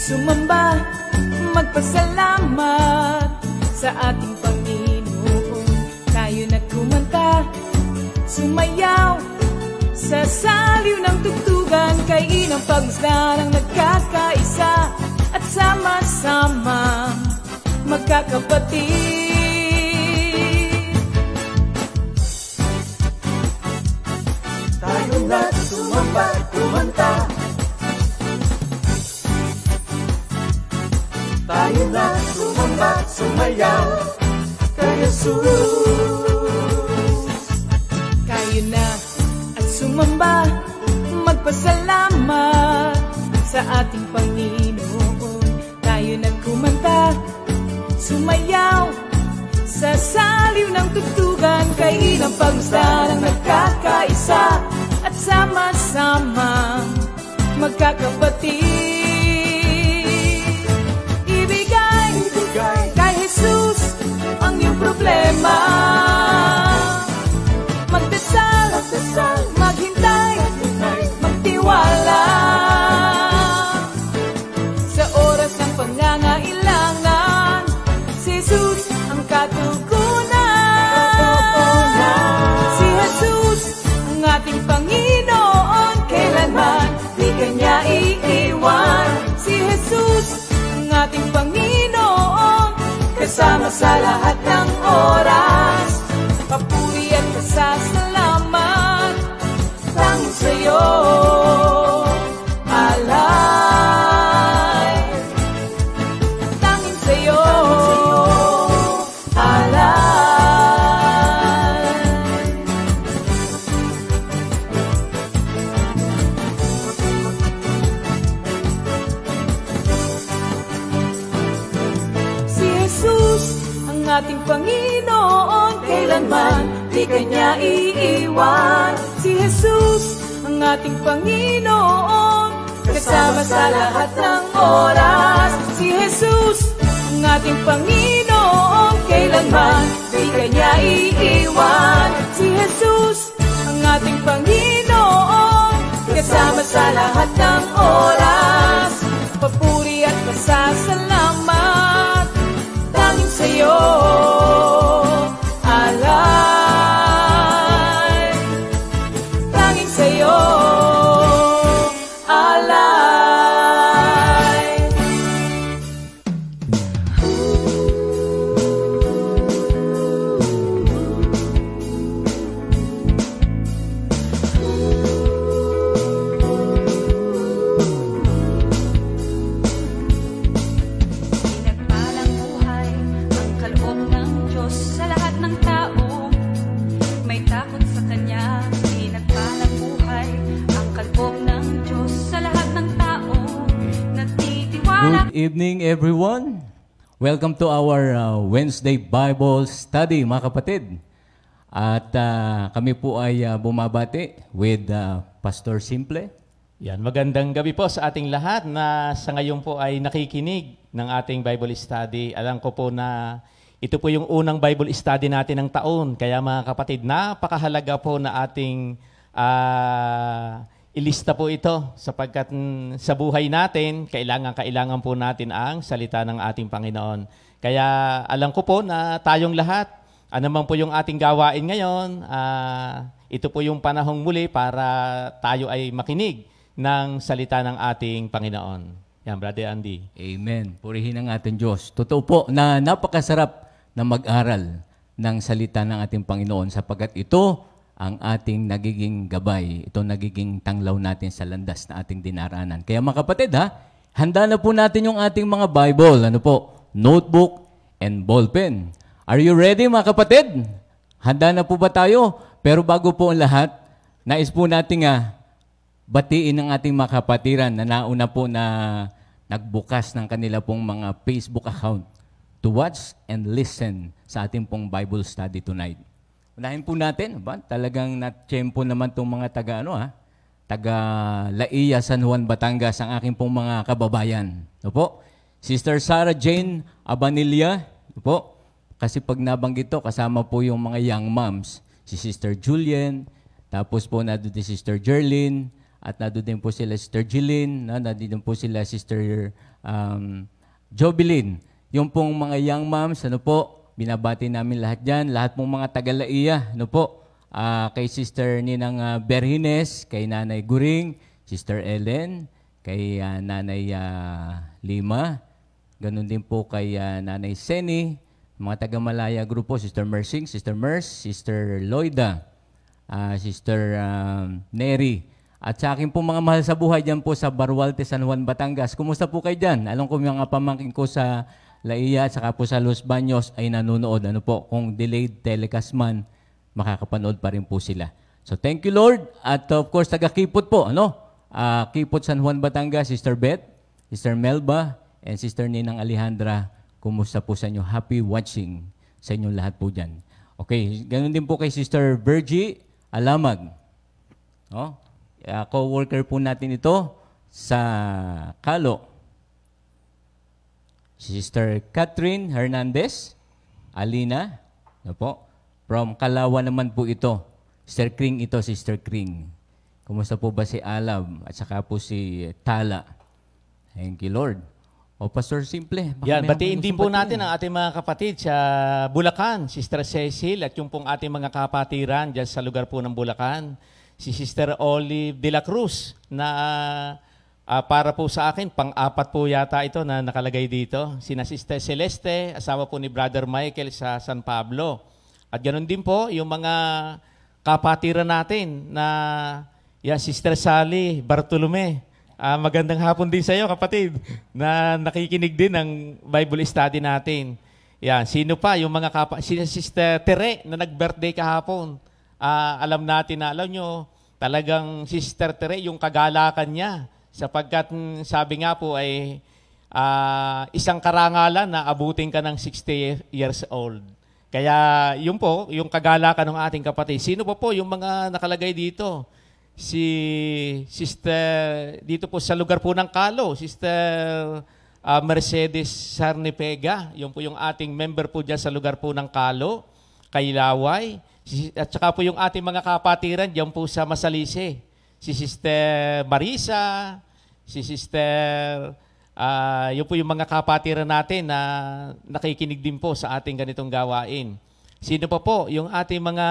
sumamba, magpasalamat sa ating Panginoon. Tayo na kumanta, sumayaw sa saliw ng tugtugan, kay inang pagmasdan ang nagkakaisa at sama-sama magkakapatid. Tayo na sumamba, kumanta. Tayo na sumamba, sumayaw kay Jesus. Tayo na at sumamba, magpasalamat sa ating Panginoon. Tayo na kumanta, sumayaw sa saliw ng tugtugan, kay inang pagmasdan ang nagkakaisa at sama-sama magkakapatid. Ibigay kay Jesus ang iyong problema. Magdasal, maghintay, magtiwala. Sa oras ng pangangailangan, si Jesus ang katugunan. Si Jesus ang ating Panginoon, kailanman di Kanya iiwan. Si Jesus ang ating Panginoon, kasama sa lahat ng oras. Papuri at pasasalamat tanging sa'yo, alay. Tanging sa'yo, alay. Si Jesus ang ating Panginoon, kailanman di Kanya iiwan. Si Jesus ang ating Panginoon, kasama sa lahat ng oras. Si Jesus ang ating Panginoon, kailanman di Kanya iiwan. Si Jesus ang ating Panginoon, kasama sa lahat ng oras. Papuri at pasasalamat tanging sa'yo, alay. Tanging sa'yo, alay. Pinagpalang buhay ang kaloob ng Diyos sa lahat ng tao. May takot sa Kanya. Pinagpalang buhay ang kaloob ng Diyos sa lahat ng tao. Nagtitiwala. Good evening, everyone. Welcome to our Wednesday Bible Study, mga kapatid. At kami po ay bumabati with Pastor Simple. Yan, magandang gabi po sa ating lahat na sa ngayon po ay nakikinig ng ating Bible study. Alam ko po na ito po yung unang Bible study natin ng taon. Kaya mga kapatid, napakahalaga po na ating ilista po ito sapagkat sa buhay natin, kailangan po natin ang salita ng ating Panginoon. Kaya alam ko po na tayong lahat, anuman po yung ating gawain ngayon, ito po yung panahong muli para tayo ay makinig ng salita ng ating Panginoon. Yan, Brother Andy. Amen. Purihin ang ating Diyos. Totoo po na napakasarap na mag-aral ng salita ng ating Panginoon sapagkat ito ang ating nagiging gabay. Ito nagiging tanglaw natin sa landas na ating dinaranan. Kaya mga kapatid, handa na po natin yung ating mga Bible. Ano po? Notebook and ballpen. Are you ready, mga kapatid? Handa na po ba tayo? Pero bago po ang lahat, nais po natin batiin ang ating mga kapatiran na nauna po na nagbukas ng kanila pong mga Facebook account to watch and listen sa ating pong Bible study tonight. Unahin po natin, talagang natsyempo naman itong mga taga Laia, San Juan, Batangas, ang aking pong mga kababayan. Po? Sister Sarah Jane Abanilla, po? Kasi pag nabanggit ito, kasama po yung mga young moms. Si Sister Julian, tapos po na si Sister Jerlyn, At nandun din po sila Sister Jeline, no? Nandun po sila Sister Jobilin. Yung pong mga young moms, ano po, binabati namin lahat dyan. Lahat pong mga taga-Laiya, ano po, kay Sister Ninang Berhines, kay Nanay Guring, Sister Ellen, kay Nanay Lima, ganun din po kay Nanay Seni, mga taga-Malaya grupo, Sister Mersing, Sister Mers, Sister Loida, Sister Neri, at sa akin po mga mahal sa buhay dyan po sa Barualte, San Juan, Batangas. Kumusta po kayo dyan? Alam ko mga pamangkin ko sa Laiya at saka po sa Los Baños ay nanonood. Ano po, kung delayed telecast man, makakapanood pa rin po sila. So thank you Lord. At of course, taga-Kipot po, ano? Kipot, San Juan, Batangas, Sister Beth, Sister Melba, and Sister Ninang Alejandra. Kumusta po sa inyo? Happy watching sa inyong lahat po dyan. Okay, ganun din po kay Sister Virgie Alamag. No? Co-worker po natin ito sa Kalo. Sister Catherine Hernandez, Alina, no po? From Kalawa naman po ito. Sister Kring ito, Sister Kring. Kumusta po ba si Alab at saka po si Tala? Thank you, Lord. O, Pastor Simple. Yan, batiin din po natin ang ating mga kapatid sa Bulacan, Sister Cecil, at yung pong ating mga kapatiran dyan sa lugar po ng Bulacan. Si Sister Olive de la Cruz na para po sa akin, pang-apat po yata ito na nakalagay dito. Sina Sister Celeste, asawa po ni Brother Michael sa San Pablo. At ganoon din po yung mga kapatiran natin na Sister Sally Bartolome. Magandang hapon din sa iyo, kapatid, na nakikinig din ng Bible study natin. Yan, sino pa? Yung mga sina Sister Tere na nag-birthday kahapon. Alam natin na, alam nyo, talagang Sister Tere, yung kagalakan niya, sapagkat sabi nga po ay isang karangalan na abutin ka ng 60 years old. Kaya yun po, yung kagalakan ng ating kapatid. Sino pa po yung mga nakalagay dito? Si Sister, dito po sa lugar po ng Kalo, Sister Mercedes Sarnipega. Yun po yung ating member po dyan sa lugar po ng Kalo, Kailaway. At saka po yung ating mga kapatiran dyan po sa Masalise. Si Sister Marisa, si Sister, yun po yung mga kapatiran natin na nakikinig din po sa ating ganitong gawain. Sino pa po? Yung ating mga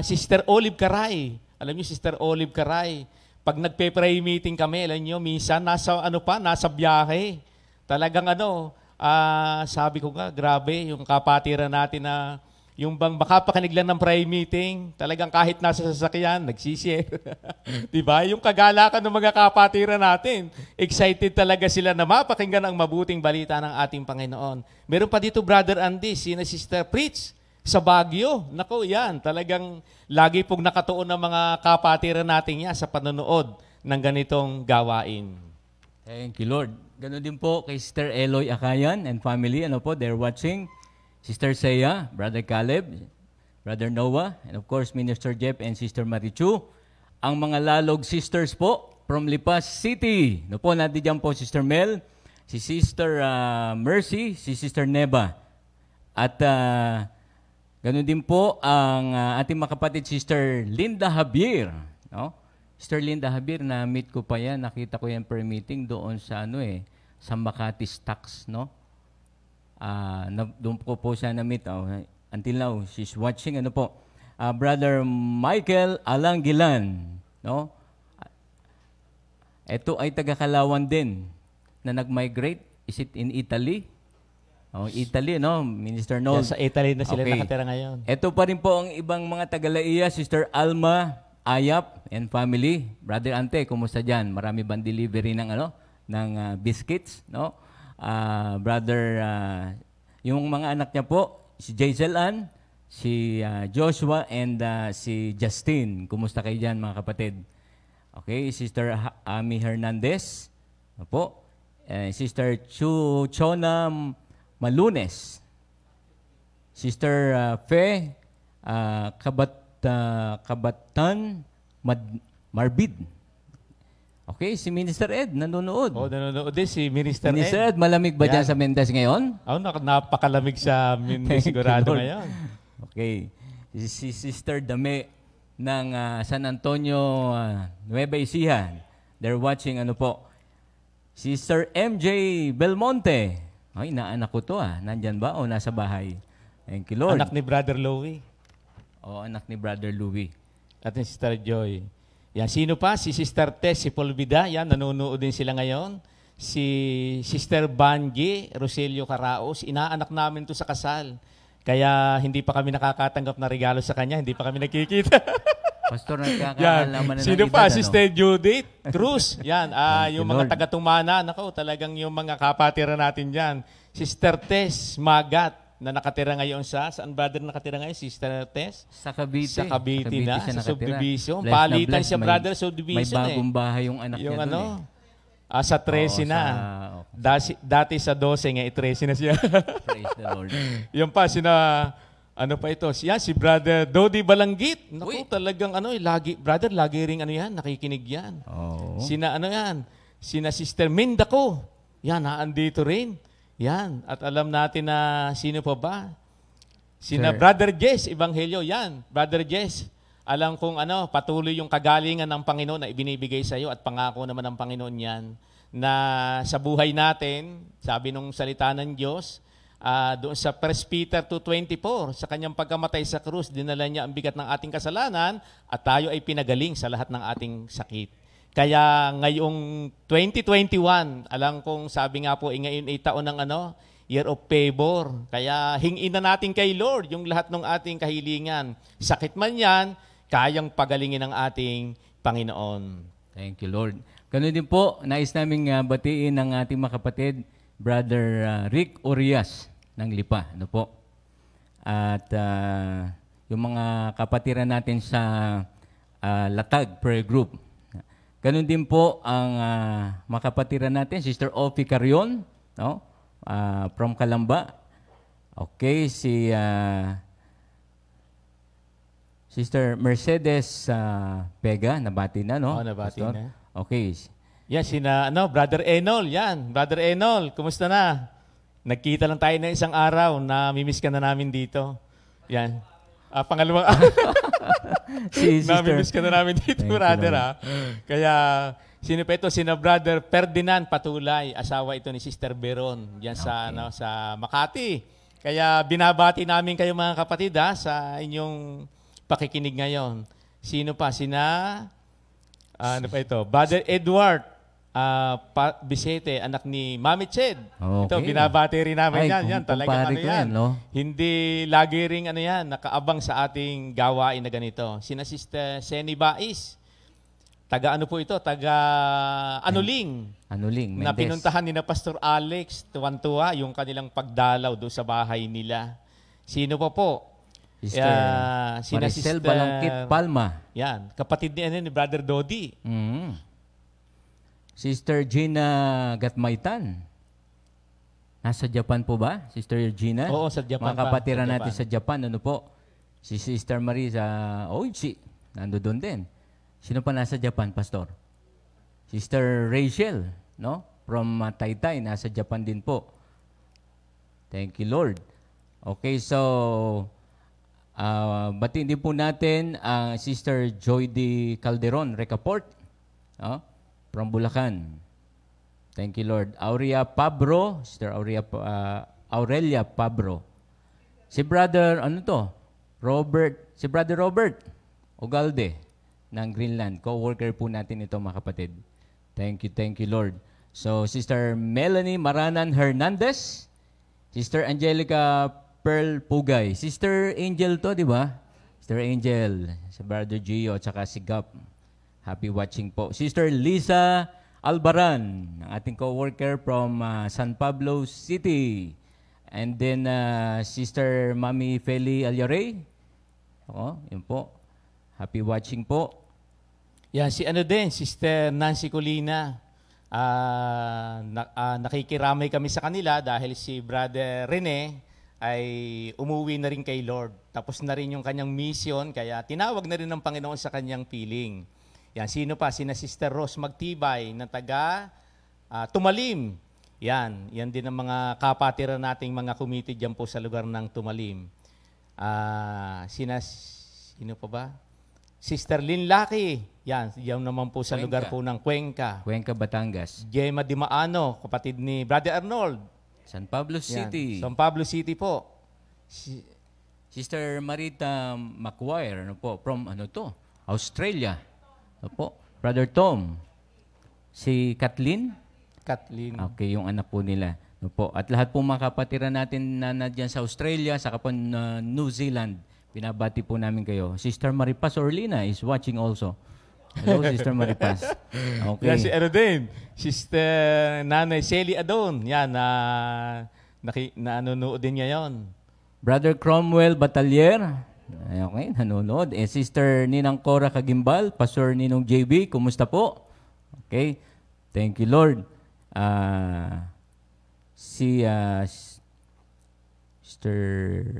Sister Olive Caray. Alam niyo, Sister Olive Caray, pag nagpe-pray meeting kami, alam niyo, minsan nasa biyahe. Talagang sabi ko nga, grabe, yung kapatiran natin na yung bang makapakinig lang ng prayer meeting, talagang kahit nasa sasakyan, nagsishare. Diba? Yung kagalakan ng mga kapatiran natin, excited talaga sila na mapakinggan ang mabuting balita ng ating Panginoon. Meron pa dito, Brother Andy, sina Sister Pritz sa Baguio. Naku, yan, talagang lagi pong nakatuon ng mga kapatiran natin yan sa panonood ng ganitong gawain. Thank you, Lord. Ganon din po kay Sister Eloy Akayan and family, they're watching. Sister Seya, Brother Caleb, Brother Noah, and of course, Minister Jeff and Sister Marichu. Ang mga lalog sisters po from Lipas City. No po, nandiyan po Sister Mel, si Sister Mercy, si Sister Neba. At ganoon din po ang ating mga kapatid, Sister Linda Javier. No? Sister Linda Javier, na-meet ko pa yan. Nakita ko yan per meeting doon sa sa Makati Stocks, no? Doon ko po siya na-meet. Until now, she's watching. Brother Michael Alanggilan. No? Ito ay taga-Kalawan din na nag-migrate. Is it in Italy? Italy, no? Minister Noel. Sa Italy na sila nakatira ngayon. Ito pa rin po ang ibang mga taga-Laiya, Sister Alma Ayap and family. Brother Ante, kumusta dyan? Marami bang delivery ng biscuits, no? Brother, yung mga anak niya po, si Jaisel Ann, si Joshua, and si Justin. Kumusta kayo dyan, mga kapatid? Okay, Sister Ami Hernandez, po. Sister Chona Malunes, Sister Fe Kabatan Marbid. Okay, si Minister Ed, nanonood. Nanonood din si Minister Ed. Minister Ed, malamig ba dyan sa Mendez ngayon? Napakalamig sa Mendez sigurado ngayon. Okay. Si Sister Dame ng San Antonio, Nueva Ecija. They're watching ano po. Sister MJ Belmonte. Ay, naanak ko to Nandyan ba o nasa bahay? Thank you, Lord. Anak ni Brother Louie. O, anak ni Brother Louie. At ni Sister Joy. Yan, sino pa? Si Sister Tess, si Polvida. Yan, nanonood din sila ngayon. Si Sister Banji, Roselio Caraos. Inaanak namin to sa kasal. Kaya hindi pa kami nakakatanggap na regalo sa kanya. Hindi pa kami nakikita. Pastor, nagkakaalaman na ng Sino edad, pa? ano? Sister Judith Cruz. Yan, yung mga Lord. taga-tumana. Nako, talagang yung mga kapatira natin dyan. Sister Tess Magat na nakatira ngayon saan brother nakatira ngayon? Sister Tess? Sa Cavite. Sa Cavite na, siya sa nakatira. subdivision. Blessed na Palitan blessed. siya, brother, subdivision May bagong bahay yung anak Yung niya ano, doon sa 13 Oo, na. Dati sa 12, ngayon 13 na siya. Praise the Lord. Yung pa, ano pa ito? Si Brother Dodi Balanggit. Naku, talagang lagi ring nakikinig yan. Oo. Sina Sister Mindako. Yan, naandito rin. Yan, at alam natin na sino pa ba? Sina Sir. Brother Jess, Ebanghelyo. Yan, Brother Jess. Alam kong patuloy yung kagalingan ng Panginoon na ibinibigay sa iyo at pangako naman ng Panginoon yan na sa buhay natin, sabi nung salita ng Diyos, doon sa 1 Peter 2:24, sa kanyang pagkamatay sa krus, dinala niya ang bigat ng ating kasalanan at tayo ay pinagaling sa lahat ng ating sakit. Kaya ngayong 2021, alam kong sabi nga po, ngayon ay taon ng year of favor. Kaya hingin na natin kay Lord yung lahat ng ating kahilingan. Sakit man yan, kayang pagalingin ng ating Panginoon. Thank you, Lord. Ganun din po, nais naming batiin ng ating mga kapatid, Brother Rick Urias ng Lipa. Ano po? At yung mga kapatiran natin sa Latag Prayer Group. Ganun din po ang mga kapatiran natin, Sister Ophie Carion, no? From Calamba. Okay, si Sister Mercedes Pega, nabati na, no? Oo, nabati Pastor? na. Okay. Yan, Brother Enol. Yan, Brother Enol, kumusta na? Nagkita lang tayo na isang araw na mimiss ka na namin dito. Yan. Pangalawang namimiss ka na namin dito, brother. Kaya, sino pa ito? Sina Brother Ferdinand Patulay, asawa ito ni Sister Beron, yan sa Makati. Kaya binabati namin kayo mga kapatid sa inyong pakikinig ngayon. Sino pa? Ano pa ito? Brother Edward Bisete, anak ni Mami Ched. Okay. Ito, binabati rin namin yan. Yan, talagang kumpare ko yan, no? Hindi lagi ring nakaabang sa ating gawain na ganito. Sina Sister Seni Bais. Taga Anuling. Anuling, Mendez. Na pinuntahan ni na Pastor Alex, tuwan-tuwa yung kanilang pagdalaw doon sa bahay nila. Sino pa po? Sister Sina Maricel Balangkit Palma. Yan, kapatid ni Brother Dodi. Sister Gina Gatmaitan. Nasa Japan po ba? Sister Gina? Oo, sa Japan Mga pa, kapatiran sa natin Japan. sa Japan, ano po? Si Sister Marisa Oichi, nando doon din. Sino pa nasa Japan, Pastor? Sister Rachel, no? From Taytay, nasa Japan din po. Thank you, Lord. Okay, so batiin din po natin ang Sister Joy D. Calderon, Recaport, no? From Bulacan. Thank you, Lord. Aurelia Pabro, Sister Aurelia Pabro. Si Brother, si Brother Robert Ogalde ng Greenland. Co-worker po natin ito, mga kapatid. Thank you, Lord. So, Sister Melanie Maranan Hernandez, Sister Angelica Pearl Pugay. Sister Angel to, di ba? Sister Angel, si Brother Gio, tsaka si Gap. Happy watching po. Sister Lisa Albaran, ang ating co-worker from San Pablo City. And then, Sister Mami Feli Alyare. Yun po. Happy watching po. Yan, Sister Nancy Colina. Nakikiramay kami sa kanila dahil si Brother Rene ay umuwi na rin kay Lord. Tapos na rin yung kanyang mission, kaya tinawag na rin ng Panginoon sa kanyang piling. Yan, sino pa? Sina Sister Rose Magtibay na taga Tumalim. Yan din ang mga kapatiran nating mga committee dyan po sa lugar ng Tumalim. Sino pa ba? Sister Lynn Laki, yan naman po sa Cuenca. lugar po ng Cuenca. Cuenca, Batangas. Gemma Dimaano, kapatid ni Brother Arnold. San Pablo Yan, City. San Pablo City po. Sister Marita Macquarie, from Australia. Brother Tom. Si Kathleen. Kathleen. Okay, yung anak po nila. At lahat po mga kapatiran natin na nandiyan sa Australia, saka po New Zealand, binabati po namin kayo. Sister Maripas Orlina is watching also. Hello, Sister Maripas. Okay. Yan si din. Sister Nanay Shelly Adon. Yan, nanonood din ngayon. Brother Cromwell Batalier. Okay, nanonood. Sister Ninang Cora Kagimbal, Pastor Ninong JB, kumusta po? Okay, thank you, Lord. Sister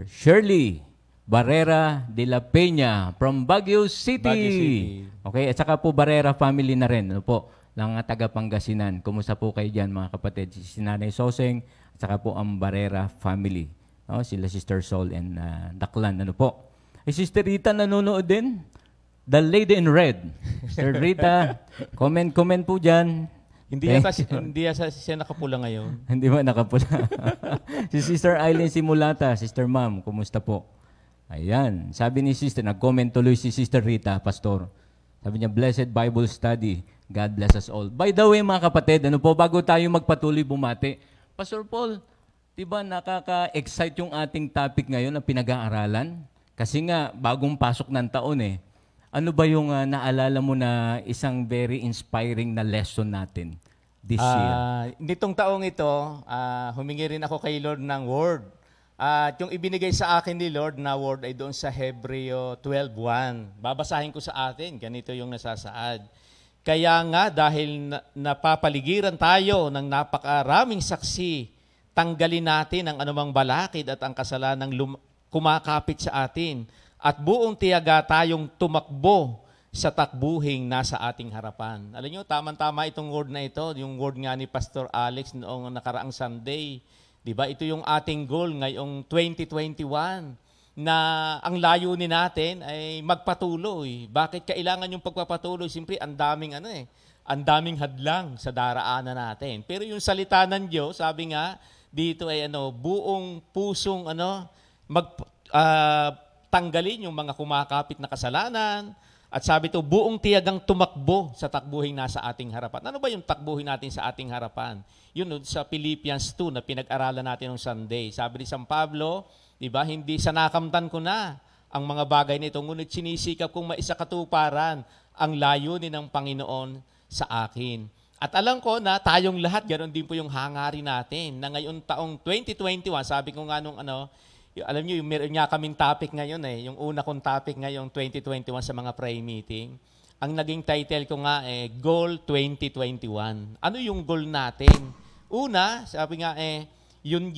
Shirley Barrera de la Peña from Baguio City. Baguio City. Okay, at saka po Barrera family na rin, ng taga Pangasinan. Kumusta po kayo dyan, mga kapatid? Si Nanay Soseng, at saka po ang Barrera family. Sila Sister Sol and Daklan. Sister Rita nanonood din. The Lady in Red. Sister Rita, comment po dyan. Hindi yata siya nakapula ngayon. Hindi ba nakapula? Si Sister Eileen Simulata, Sister Ma'am, kumusta po? Ayan. Sabi ni Sister, nag-comment tuloy si Sister Rita, Pastor. Sabi niya, Blessed Bible Study. God bless us all. By the way, mga kapatid, bago tayo magpatuloy bumati, Pastor Paul, diba nakaka-excite yung ating topic ngayon na pinag-aaralan? Kasi nga, bagong pasok ng taon Ano ba yung naalala mo na isang very inspiring na lesson natin this year? Nitong taong ito, humingi rin ako kay Lord ng word. At yung ibinigay sa akin ni Lord na word ay doon sa Hebreo 12:1. Babasahin ko sa atin, ganito yung nasasaad. Kaya nga dahil napapaligiran tayo ng napakaraming saksi, tanggalin natin ang anumang balakid at ang kasalanang kumakapit sa atin at buong tiyaga tayong tumakbo sa takbuhing nasa ating harapan. Alam nyo, tama-tama itong word na ito, yung word nga ni Pastor Alex noong nakaraang Sunday. Diba? Ito yung ating goal ngayong 2021 na ang layunin natin ay magpatuloy. Bakit kailangan yung pagpapatuloy? Siyempre, ang daming hadlang sa daraanan natin. Pero yung salita ng Diyos, sabi nga, dito ay buong pusong tanggalin yung mga kumakapit na kasalanan. At sabi ito, buong tiyagang tumakbo sa takbuhing nasa ating harapan. Ano ba yung takbuhin natin sa ating harapan? Yun sa Philippians 2 na pinag-aralan natin ng Sunday. Sabi ni San Pablo, diba, hindi sa nakamtan ko na ang mga bagay nito, ngunit sinisikap kong maisakatuparan ang layunin ng Panginoon sa akin. At alam ko na tayong lahat, ganoon din po yung hangarin natin, na ngayon taong 2021, sabi ko nga nung alam niyo, meron nga kaming topic ngayon yung una kong topic ngayong 2021 sa mga prayer meeting. Ang naging title ko nga Goal 2021. Ano yung goal natin? Una, sabi nga yung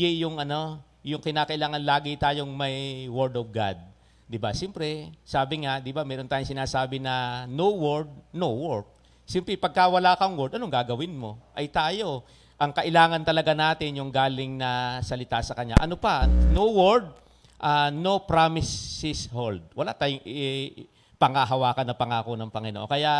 kinakailangan lagi tayong may Word of God. 'Di ba? Siyempre, sabi nga, 'di ba, meron tayong sinasabi na no word, no work. Siyempre, pagka wala kang word, anong gagawin mo? Ay tayo. Ang kailangan talaga natin yung galing na salita sa Kanya. Ano pa? No word, no promises hold. Wala tayong pangahawakan na pangako ng Panginoon. Kaya,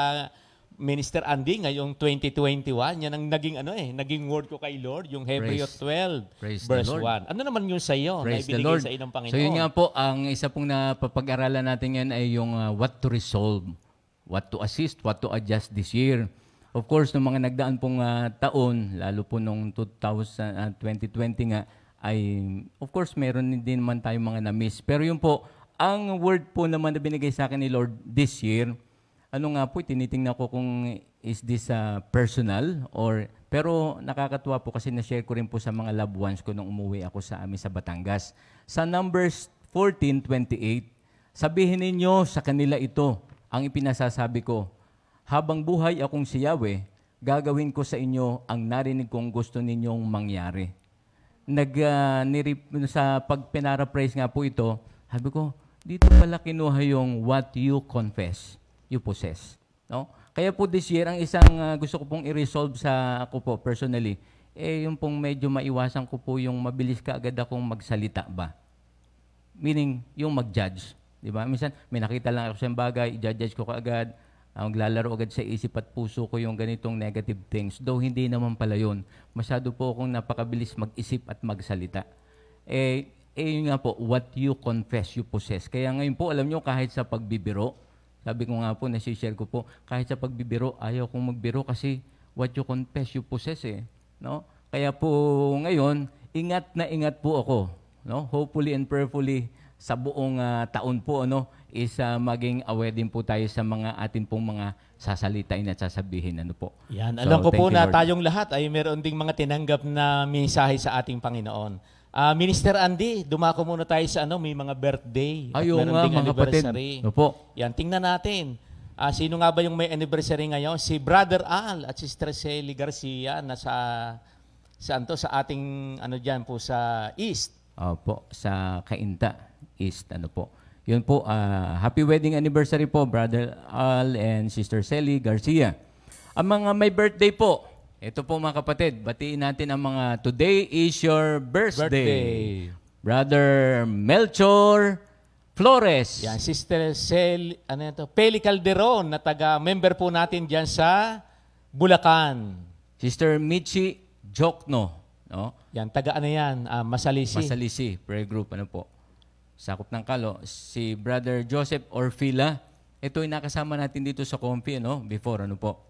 Minister Andy, ngayong 2021, yan ang naging word ko kay Lord, yung Hebreo 12, verse 1. Ano naman yun sa iyo na ibinigay sa iyo ng Panginoon? So yun nga po, ang isa pong napapag-aralan natin ngayon ay yung what to resolve, what to assist, what to adjust this year. Of course, nung mga nagdaan pong taon, lalo po nung 2020 nga, ay of course, meron din naman tayong mga na-miss. Pero yun po, ang word po naman na binigay sa akin ni Lord this year, tinitingnan ko kung is this personal pero nakakatuwa po kasi na-share ko rin po sa mga loved ones ko nung umuwi ako sa amin sa Batangas. Sa Numbers 14:28, sabihin ninyo sa kanila ito, ang ipinasasabi ko, habang buhay akong si Yahweh, gagawin ko sa inyo ang narinig kong gusto ninyong mangyari. Sa pag-pinaraphrase nga po ito, sabi ko, dito pala kinuha yung what you confess, you possess. No? Kaya po this year, ang isang gusto ko pong i-resolve sa ako po personally, yung pong medyo maiwasan ko po yung mabilis ka agad akong magsalita ba. Meaning, yung mag-judge. Di ba? Minsan, may nakita lang ako sa bagay, i-judge ko kaagad, maglalaro agad sa isip at puso ko yung ganitong negative things. Though hindi naman pala yun. Masyado po akong napakabilis mag-isip at magsalita. Yun nga po, what you confess, you possess. Kaya ngayon po, alam nyo, kahit sa pagbibiro, sabi ko nga po, nasishare ko po, kahit sa pagbibiro, ayaw kong magbiro kasi what you confess, you possess No? Kaya po ngayon, ingat na ingat po ako. No? Hopefully and prayerfully, sa buong taon po is maging aware din po tayo sa mga atin pong mga sasalitain at sasabihin po. Yan, So, alam ko po thank you, na Lord. tayong lahat ay meron ding mga tinanggap na mensahe sa ating Panginoon. Minister Andy, dumako muna tayo sa may mga birthday at Ayun meron nga, ding mga kapatid. anniversary. Opo. Yan, tingnan natin. Sino nga ba yung may anniversary ngayon? Si Brother Al at Sister Cely Garcia na sa ating diyan po sa East. Opo, sa Cainta East, po. Yun po, happy wedding anniversary po, Brother Al and Sister Cely Garcia. Ang mga may birthday po, ito po mga kapatid, batiin natin ang mga today is your birthday. Brother Melchor Flores. Yan, Sister Cely, Peli Calderon na taga-member po natin diyan sa Bulacan. Sister Michi Jokno, Yan, Masalisi. Masalisi, prayer group, po. Sakop ng Kalo, si Brother Joseph Orfila. Ito ay nakasama natin dito sa Comfy, before, po.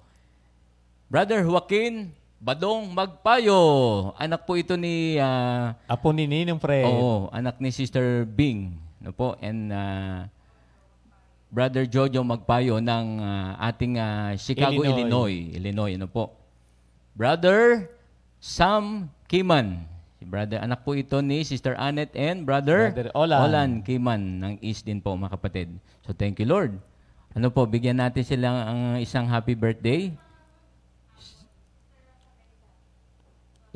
Brother Joaquin Badong Magpayo. Anak po ito ni... Apo ni Ninong Fred. Oo, anak ni Sister Bing. Po. And Brother Jojo Magpayo ng ating Chicago, Illinois. Po. Brother Sam Kiman. Brother, anak po ito ni Sister Annette and Brother Olan Kiman ng East din po, mga kapatid. So, thank you, Lord. Bigyan natin sila ang isang happy birthday.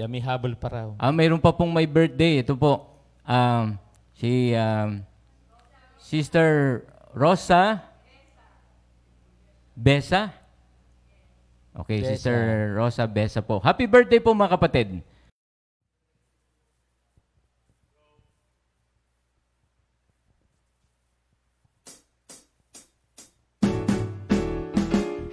May habol pa raw. Mayroon pa pong may birthday. Ito po. Si Sister Rosa Besa. Okay, Besa. Sister Rosa Besa po. Happy birthday po, mga kapatid.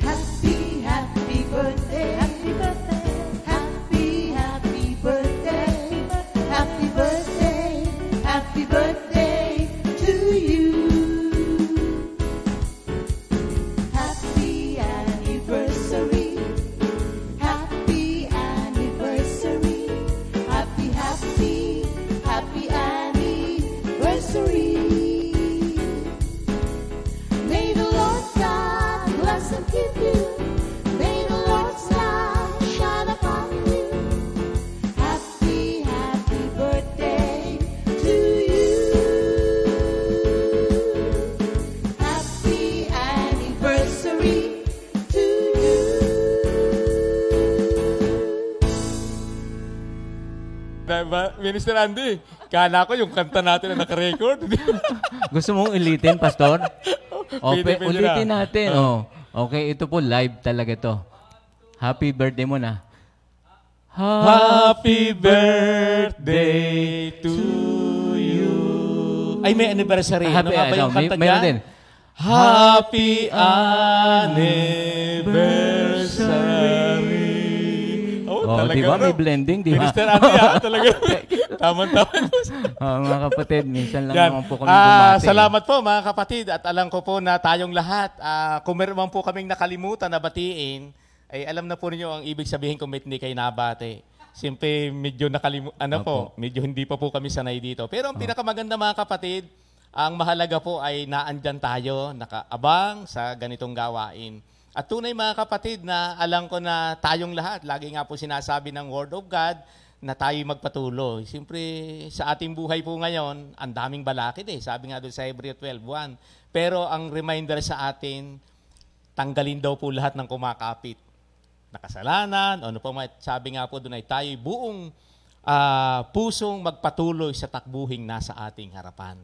Happy, happy birthday. Happy birthday. Happy, happy birthday. Happy birthday. Happy birthday to you. Happy anniversary. Happy anniversary. Happy, happy, happy anniversary. May the Lord God bless and keep you. May the Lord's light shine upon you. Happy, happy birthday to you. Happy anniversary to you. Minister Andy, kala ko yung kanta natin na naka-record. Gusto mong ulitin, Pastor? Pwede Ulitin na. natin. Okay, ito po, live talaga to. Happy birthday mo na. Happy birthday to you. Ay, may anniversary. Ano nga ba yung kanta meron din. dyan? Happy anniversary. Di ba? May blending, di ba? Minister Andy, talaga. Tama-tama. Mga kapatid, minsan lang Yan. naman po kami bumati. Salamat po mga kapatid at alam ko po na tayong lahat, kung meron man po kaming nakalimutan na batiin, ay alam na po ninyo ang ibig sabihin kung hindi kayo nabate. Siyempre, medyo medyo hindi pa po kami sanay dito. Pero ang pinakamaganda mga kapatid, ang mahalaga po ay naandyan tayo, nakaabang sa ganitong gawain. At tunay mga kapatid na alam ko na tayong lahat, lagi nga po sinasabi ng Word of God na tayo magpatuloy. Siyempre, sa ating buhay po ngayon, ang daming balakid Sabi nga doon sa Hebreo 12:1. Pero ang reminder sa atin, tanggalin daw po lahat ng kumakapit na kasalanan. Sabi nga po doon ay tayo buong pusong magpatuloy sa takbuhing nasa ating harapan.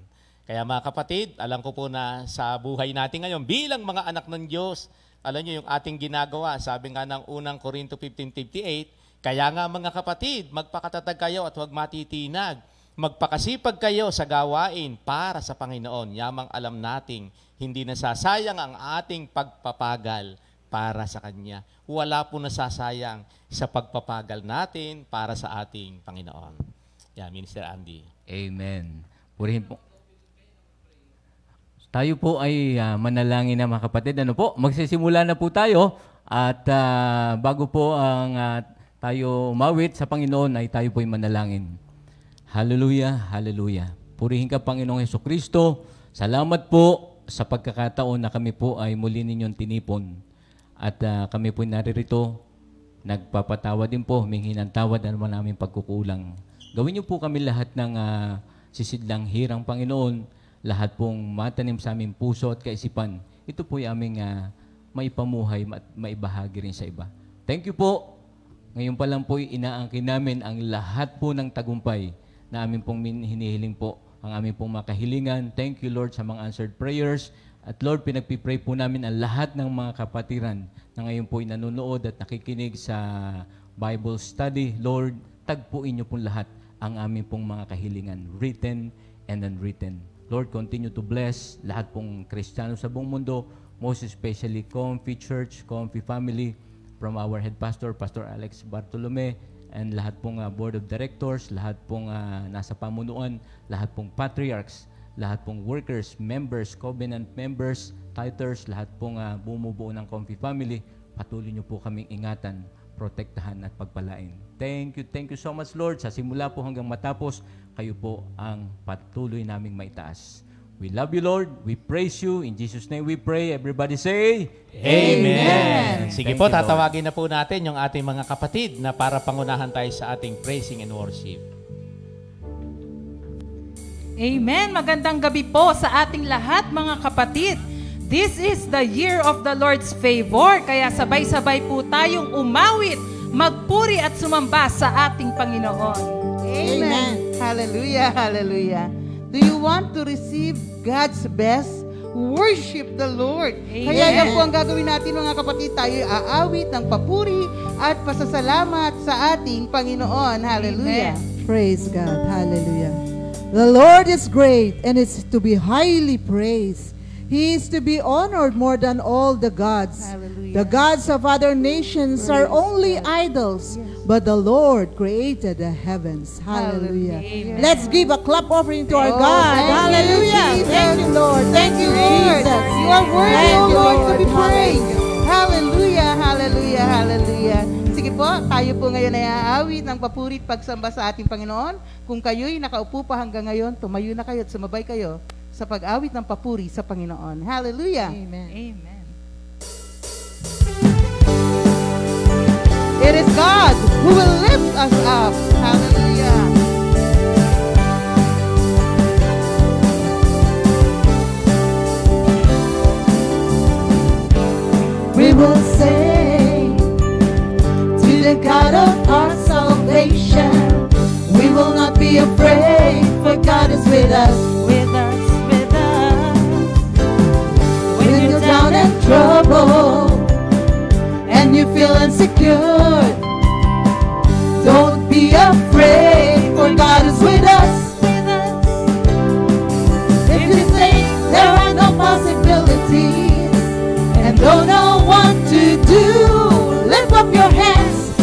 Kaya mga kapatid, alam ko po na sa buhay natin ngayon, bilang mga anak ng Diyos, alam niyo yung ating ginagawa, sabi nga ng unang Corinto 15:58, kaya nga mga kapatid, magpakatatag kayo at huwag matitinag. Magpakasipag kayo sa gawain para sa Panginoon. Yamang alam nating hindi nasasayang ang ating pagpapagal para sa Kanya. Wala po nasasayang sa pagpapagal natin para sa ating Panginoon. Yan, Minister Andy. Amen. Purihin po. Tayo po ay manalangin na mga kapatid. Ano po? Magsisimula na po tayo at bago po ang tayo umawit sa Panginoon ay tayo po ay manalangin. Hallelujah, hallelujah. Purihin ka Panginoong Hesukristo. Salamat po sa pagkakataon na kami po ay muli ninyong tinipon. At kami po naririto, nagpapatawa din po, humingi ng tawad na naman namin pagkukulang. Gawin niyo po kami lahat ng sisidlang hirang Panginoon, lahat pong matanim sa aming puso at kaisipan. Ito po ay aming maipamuhay at maibahagi rin sa iba. Thank you po. Ngayon pa lang po inaangkin namin ang lahat po ng tagumpay na aming pong hinihiling po, ang aming pong makahilingan. Thank you Lord sa mga answered prayers. At Lord, pinagpipray po namin ang lahat ng mga kapatiran na ngayon po ay nanonood at nakikinig sa Bible study. Lord, tagpuin niyo po lahat ang aming pong mga kahilingan, written and unwritten. Lord, continue to bless lahat pong Kristiyano sa buong mundo, most especially Comfy Church, Comfy Family, from our head pastor, Pastor Alex Bartolome, and lahat pong board of directors, lahat pong nasa pamunuan, lahat pong patriarchs, lahat pong workers, members, covenant members, tithers, lahat pong bumubuo ng Comfy Family, patuloy niyo po kaming ingatan, protektahan at pagpalain. Thank you so much Lord. Sa simula po hanggang matapos, kayo po ang patuloy naming maitaas. We love you Lord. We praise you. In Jesus' name we pray. Everybody say, Amen. Sige Thank po, you, Lord. tatawagin na po natin yung ating mga kapatid na para pangunahan tayo sa ating praising and worship. Amen. Magandang gabi po sa ating lahat mga kapatid. This is the year of the Lord's favor. Kaya sabay-sabay po tayong umawit, magpuri at sumamba sa ating Panginoon. Amen. Hallelujah, hallelujah. Do you want to receive God's best? Worship the Lord. Amen. Kaya yan po ang gagawin natin mga kapatid. Tayo aawit ng papuri at pasasalamat sa ating Panginoon. Hallelujah. Praise God. Hallelujah. The Lord is great and is to be highly praised. He is to be honored more than all the gods. Hallelujah. The gods of other nations are only idols, but the Lord created the heavens. Hallelujah. Hallelujah. Let's give a clap offering to our God. thank you, Hallelujah. Jesus. Thank you, Lord. Thank you, Lord. Jesus. You are worthy, Thank O you, Lord, to be Lord. praised. Hallelujah, hallelujah, hallelujah. Sige po, tayo po ngayon ay aawit ng papuri at pagsamba sa ating Panginoon. Kung kayo'y nakaupo pa hanggang ngayon, tumayo na kayo at sumabay kayo sa pag-awit ng papuri sa Panginoon. Hallelujah. Amen. Amen. It is God who will lift us up. Hallelujah. We will sing to the God of our salvation. We will not be afraid, for God is with us. With us, with us. When you're down and troubled and you feel insecure, don't be afraid, for God is with us. With us. If you think there are no possibilities and don't know what to do, lift up your hands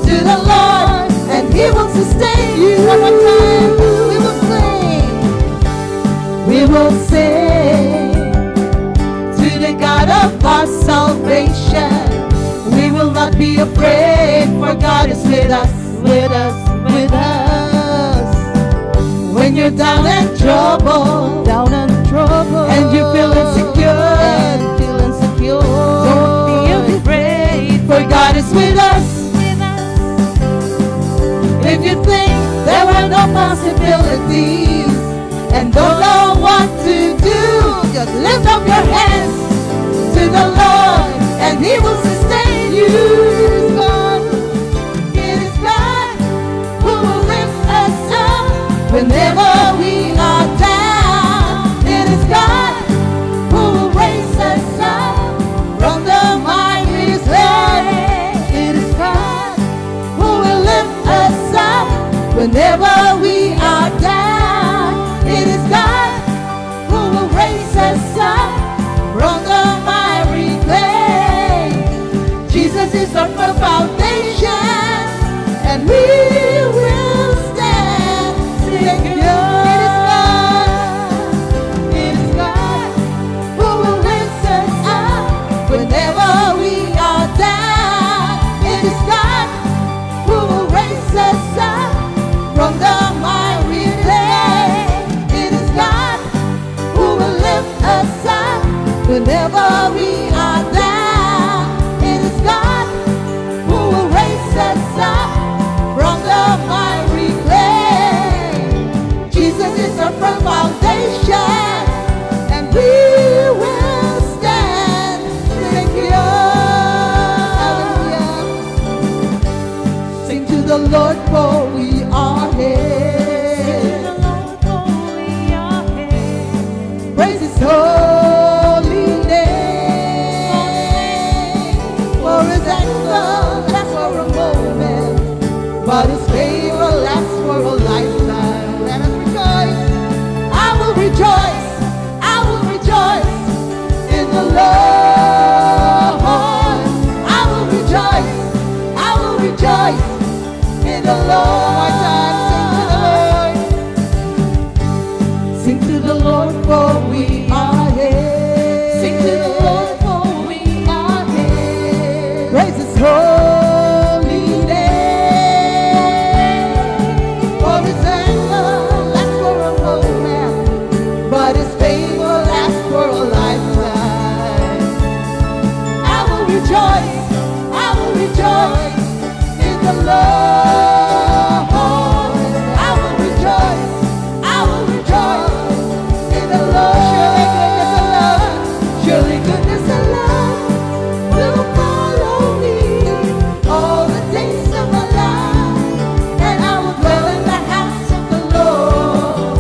to the Lord and He will sustain you. One more time, we will sing. We will sing to the God of our salvation. We will not be afraid, for God is with us, with us, with us. When you're down and troubled, and you feel insecure, don't be afraid, for God is with us. With us. If you think there are no possibilities and don't know what to do, just lift up your hands to the Lord and He will sustain you. It is God who will lift us up whenever we are down. It is God who will raise us up from the miry clay. It is God who will lift us up whenever we are down. we will stand secure. It is God who will raise us up whenever we are down. It is God who will raise us up from the miry clay. It is God who will lift us up whenever we are down. It is God who will raise us up from the miry clay. Jesus is our firm foundation, and we will stand secure. Sing to the Lord, for we are here. Praise His holy name. For His anger lasts for a moment, but His favor lasts for a lifetime. Let us rejoice. I will rejoice. I will rejoice in the Lord. I will rejoice. I will rejoice in the Lord. One time, sing to the Lord, for we are here. Sing to the Lord, for we are here. Praise His holy name. For His anger lasts for a moment, but His favor lasts for a lifetime. I will rejoice. I will rejoice in the Lord. I will rejoice. I will rejoice in the Lord. Surely goodness and love will follow me all the days of my life, and I will dwell in the house of the Lord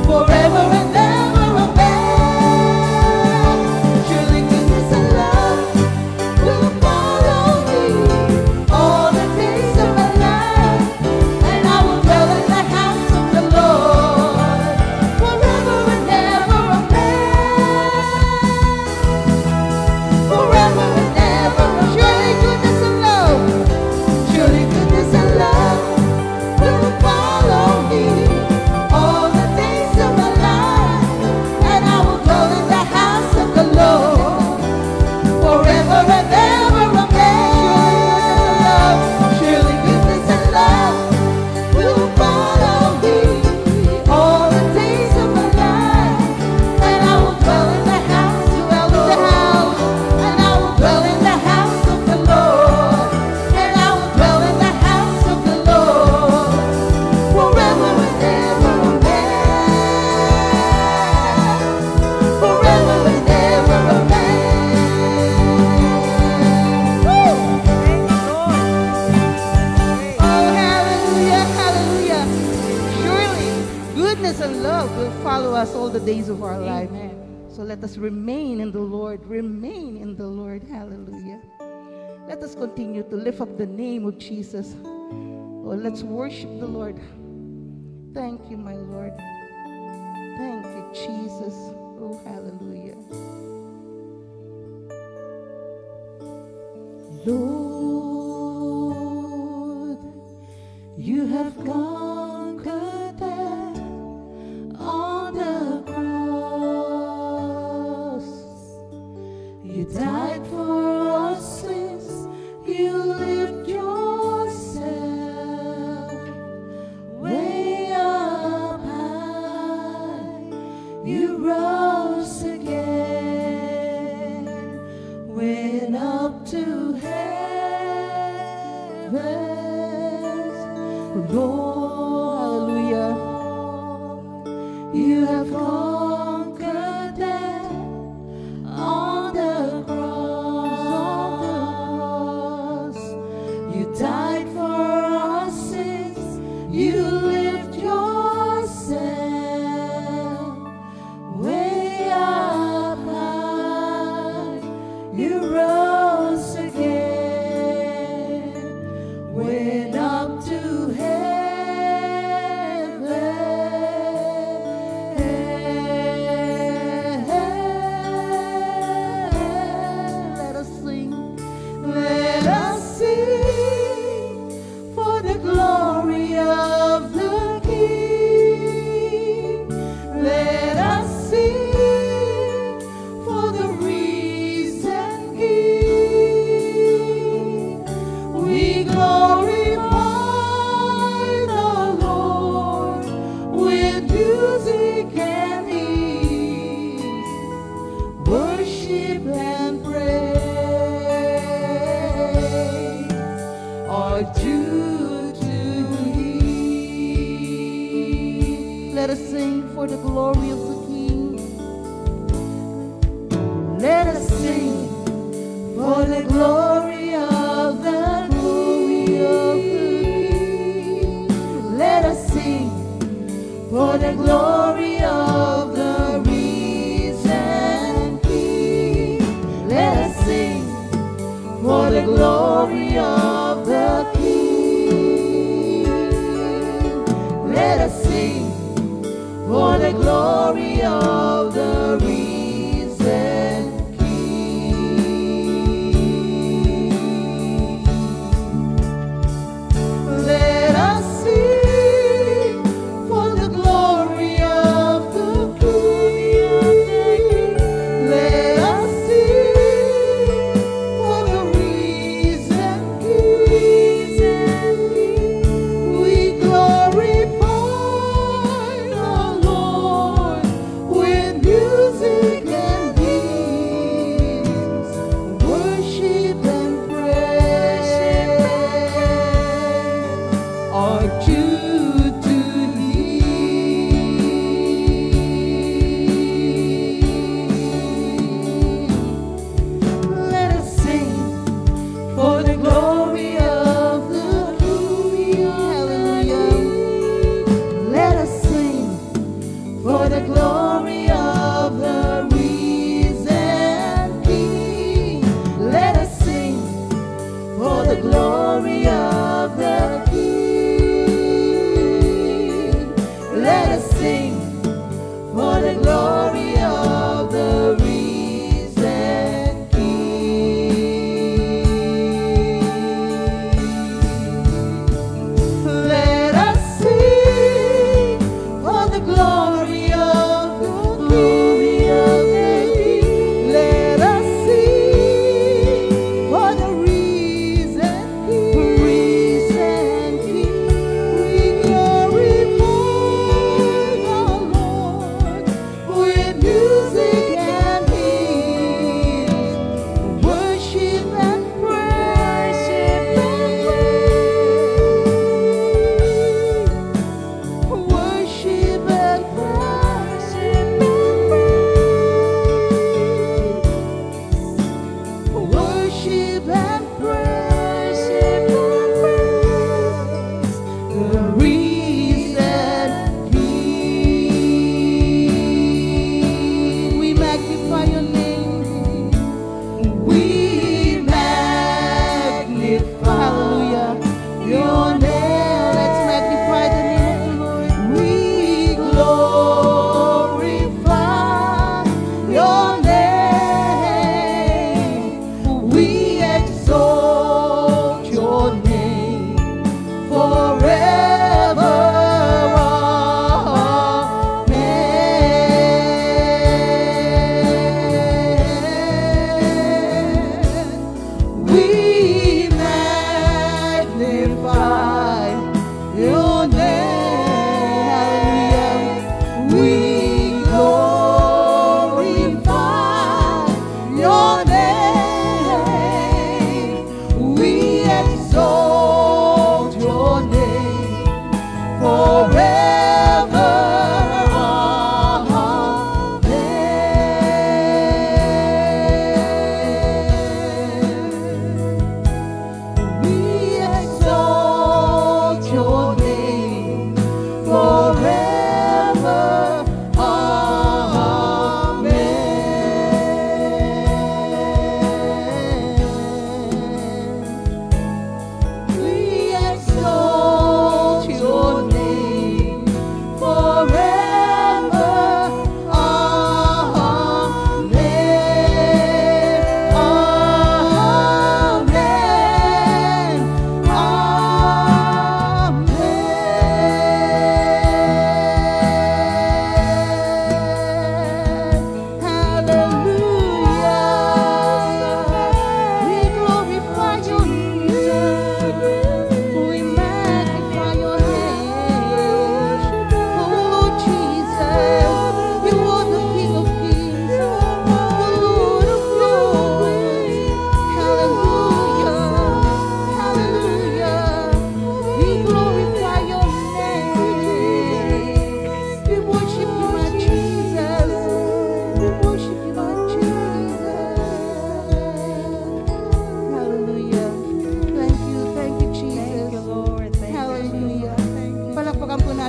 forever and ever. Amen. Surely goodness and love will follow me all the days of my life, and I will dwell in the house of the Lord forever and ever. Amen. Forever and ever. Surely goodness and love, surely goodness and love will follow me all the days of my life, and I will dwell in the house of the Lord forever and ever. Amen. Surely goodness and love will follow me all the days of my life, and I will dwell in the house, and I will dwell in the house of the Lord, and I will dwell in the house of the Lord forever and ever. Amen. Forever and ever. Amen. Woo! Oh, hallelujah, hallelujah. Surely goodness and love will follow us all the days of our life. So let us remain in the Lord. Remain in the Lord. Hallelujah. Let us continue to lift up the name of Jesus. Oh, let's worship the Lord. Thank you, my Lord. Thank you, Jesus. Oh, hallelujah. Lord, you have conquered death on the cross. You died for our sins. You lived yourself way up high. You rose again, went up to heaven. Lord, hallelujah. You have conquered death on the cross. Let us sing for the glory of the King. Let us sing for the glory of the King. Let us sing for the glory of the risen King. Let us sing for the glory of the King. Let us sing for the glory of the risen King. Let us sing for the glory of the King. Let us sing for the risen King. We glorify the Lord with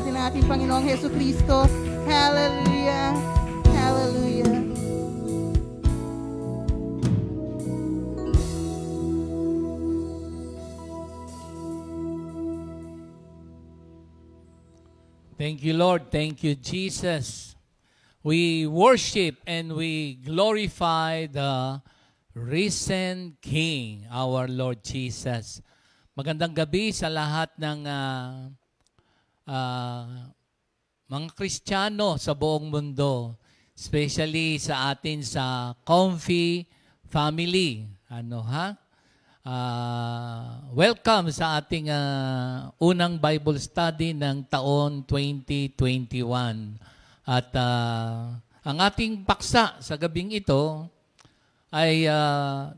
natin ang ating Panginoong Hesus Kristo. Hallelujah! Hallelujah! Thank you, Lord. Thank you, Jesus. We worship and we glorify the risen King, our Lord Jesus. Magandang gabi sa lahat ng mga Kristiyano sa buong mundo, especially sa atin sa Comfy family. Welcome sa ating unang Bible study ng taon 2021. At ang ating paksa sa gabing ito ay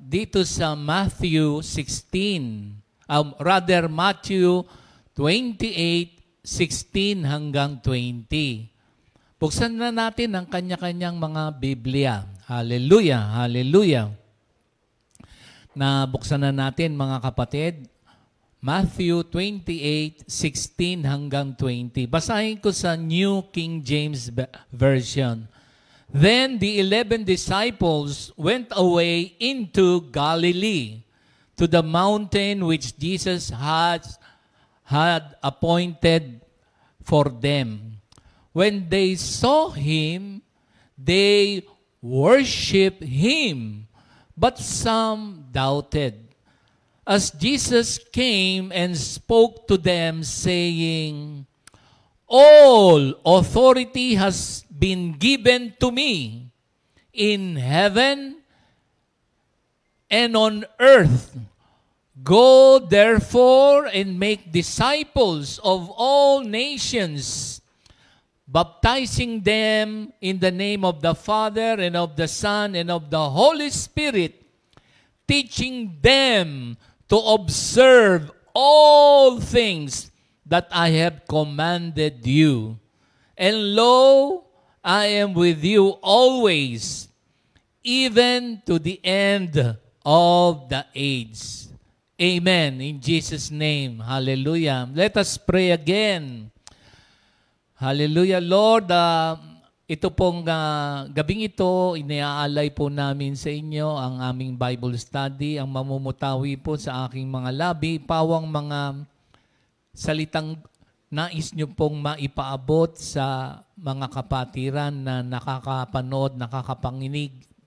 dito sa Matthew 16, Matthew 28:16 hanggang 20. Buksan na natin ang kanya-kanyang mga Biblia. Hallelujah, hallelujah. Na buksan na natin mga kapatid, Matthew 28:16 hanggang 20. Basahin ko sa New King James Version. Then the 11 disciples went away into Galilee, to the mountain which Jesus had appointed for them. When they saw him, they worshiped him, but some doubted. As Jesus came and spoke to them, saying, "All authority has been given to me in heaven and on earth. Go therefore and make disciples of all nations, baptizing them in the name of the Father and of the Son and of the Holy Spirit, teaching them to observe all things that I have commanded you. And lo, I am with you always, even to the end of the age." Amen. In Jesus' name. Hallelujah. Let us pray again. Hallelujah. Lord, ito pong gabing ito, iniaalay po namin sa inyo ang aming Bible study, ang mamumutawi po sa aking mga labi, pawang mga salitang nais nyo pong maipaabot sa mga kapatiran na nakakapanood,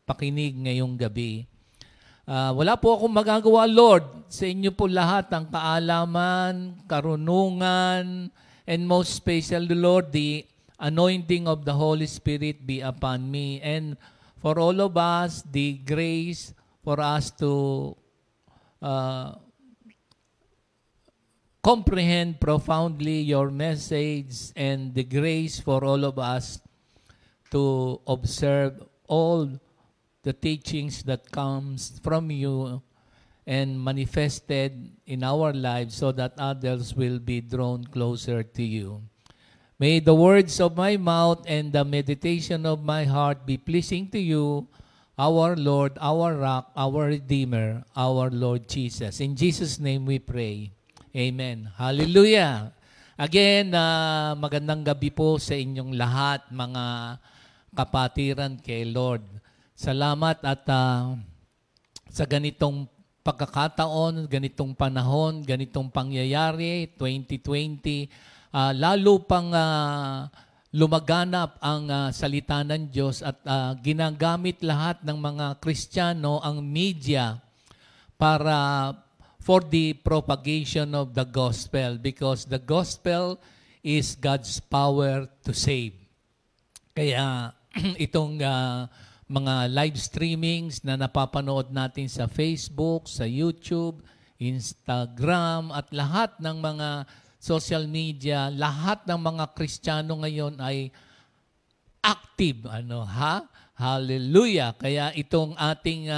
pakinig ngayong gabi. Wala po akong magagawa, Lord. Sa inyo po lahat ang kaalaman, karunungan, and most especially, Lord, the anointing of the Holy Spirit be upon me. And for all of us, the grace for us to comprehend profoundly your message, and the grace for all of us to observe all the teachings that comes from you and manifested in our lives, so that others will be drawn closer to you. May the words of my mouth and the meditation of my heart be pleasing to you, our Lord, our Rock, our Redeemer, our Lord Jesus. In Jesus' name we pray. Amen. Hallelujah. Again, magandang gabi po sa inyong lahat, mga kapatiran kay Lord. Salamat at sa ganitong pagkakataon, ganitong panahon, ganitong pangyayari, 2020, lalo pang lumaganap ang salita ng Diyos at ginagamit lahat ng mga Kristiyano ang media para for the propagation of the gospel, because the gospel is God's power to save. Kaya itong mga live streamings na napapanood natin sa Facebook, sa YouTube, Instagram, at lahat ng mga social media, lahat ng mga Kristiyano ngayon ay active. Hallelujah! Kaya itong ating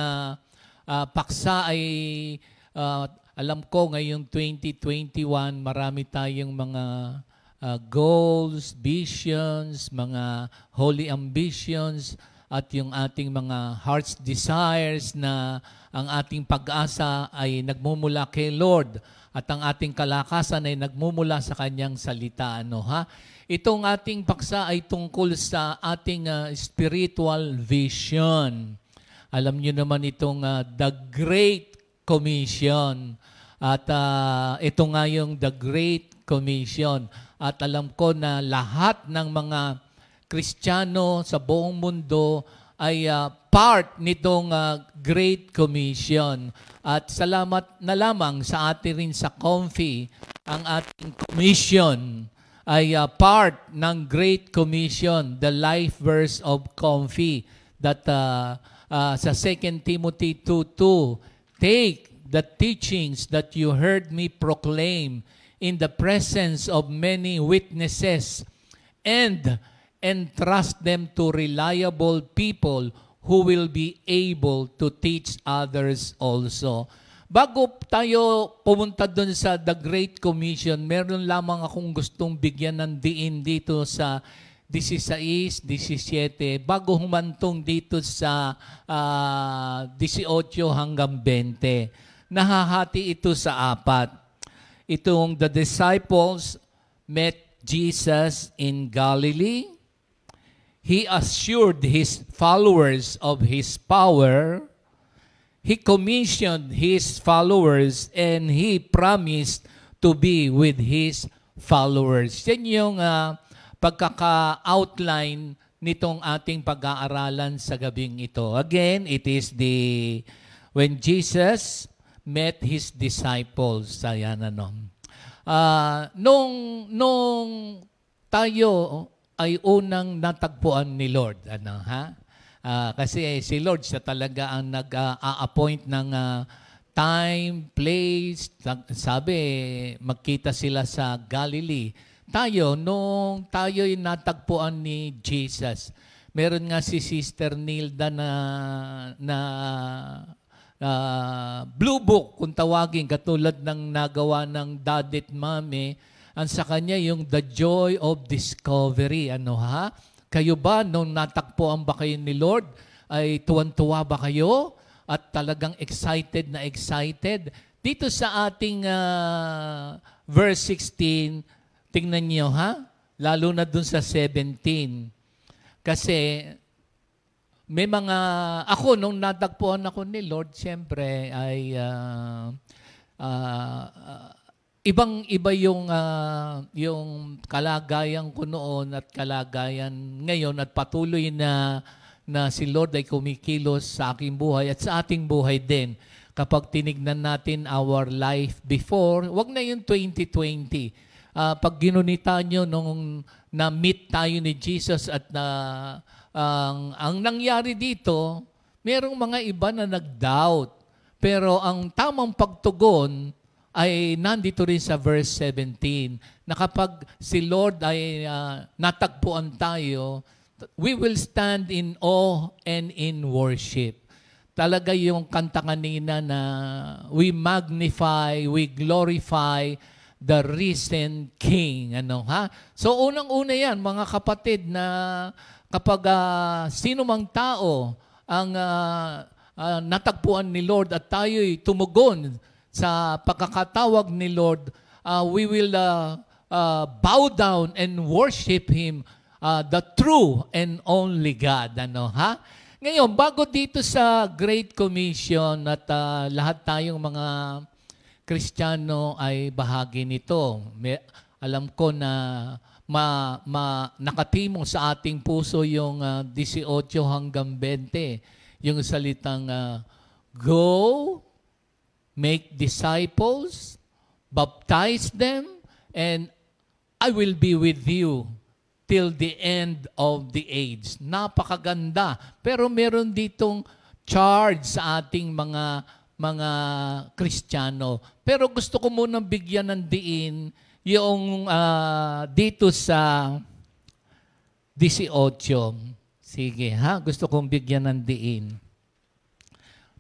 paksa ay, alam ko ngayong 2021, marami tayong mga goals, visions, mga holy ambitions, at yung ating mga heart's desires na ang ating pag-asa ay nagmumula kay Lord. At ang ating kalakasan ay nagmumula sa kanyang salita. Itong ating paksa ay tungkol sa ating spiritual vision. Alam niyo naman itong The Great Commission. At ito nga yung The Great Commission. At alam ko na lahat ng mga Kristiyano sa buong mundo ay part nitong Great Commission. At salamat na lamang sa atin rin sa Comfy, ang ating commission ay part ng Great Commission, the life verse of Comfy, that sa 2 Timothy 2:2, take the teachings that you heard me proclaim in the presence of many witnesses and entrust them to reliable people who will be able to teach others also. Bago tayo pumunta dun sa The Great Commission, meron lamang akong gustong bigyan ng diin dito sa 16, 17, bago humantong dito sa 18 hanggang 20. Nahahati ito sa 4. Itong the disciples met Jesus in Galilee. He assured his followers of his power. He commissioned his followers and he promised to be with his followers. Yan yung pagkaka-outline nitong ating pag-aaralan sa gabing ito. Again, it is when Jesus met his disciples. Ayan, nung tayo ay unang natagpuan ni Lord. Kasi si Lord siya talaga ang nag-a-appoint ng time, place. Sabi, magkita sila sa Galilee. Nung tayo'y natagpuan ni Jesus, meron nga si Sister Nilda na Blue Book, kung tawagin, katulad ng nagawa ng Dad at Mami. Ang sa kanya yung The Joy of Discovery. Kayo ba, nung natakpuan ba kayo ni Lord, ay tuwan-tuwa ba kayo? At talagang excited na excited? Dito sa ating verse 16, tingnan niyo lalo na dun sa 17. Kasi may mga, ako nung natagpuan ako ni Lord, siyempre ay ibang-iba yung kalagayan ko noon at kalagayan ngayon at patuloy na si Lord ay kumikilos sa aking buhay at sa ating buhay din. Kapag tinignan natin our life before, wag na yung 2020. Pag ginunita nyo nung na-meet tayo ni Jesus at ang nangyari dito, merong mga iba na nag-doubt. Pero ang tamang pagtugon ay nandito rin sa verse 17, na kapag si Lord ay natagpuan tayo, we will stand in awe and in worship. Talaga yung kanta kanina na we magnify, we glorify the risen King. So unang-una yan, mga kapatid, na kapag sino mang tao ang natagpuan ni Lord at tayo'y tumugon sa pagkakatawag ni Lord, we will bow down and worship Him, the true and only God. Ngayon, bago dito sa Great Commission at lahat tayong mga Kristiyano ay bahagi nito, alam ko na nakatimong sa ating puso yung 18 hanggang 20, yung salitang go, make disciples, baptize them, and I will be with you till the end of the age. Napakaganda. Pero meron ditong charge sa ating mga Kristiyano. Pero gusto ko munang bigyan ng diin yung dito sa 18. Sige, gusto kong bigyan ng diin.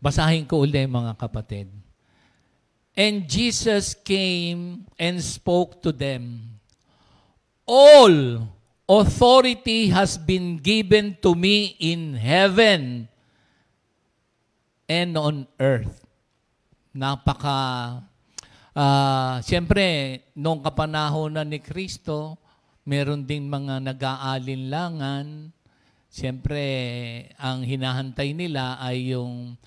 Basahin ko ulit, mga kapatid. And Jesus came and spoke to them. All authority has been given to me in heaven and on earth. Siyempre, noong kapanahonan ni Kristo, meron ding mga nag-aalinlangan. Siyempre, ang hinahantay nila ay yung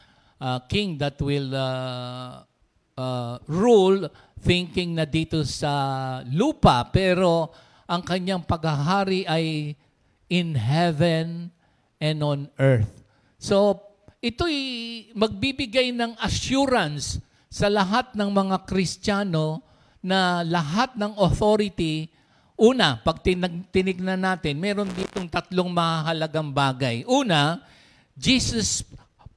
king that will rule, thinking na dito sa lupa. Pero ang kanyang paghahari ay in heaven and on earth. So, ito'y magbibigay ng assurance sa lahat ng mga Kristiyano na lahat ng authority, una, pag tinignan natin, meron ditong tatlong mahalagang bagay. Una, Jesus'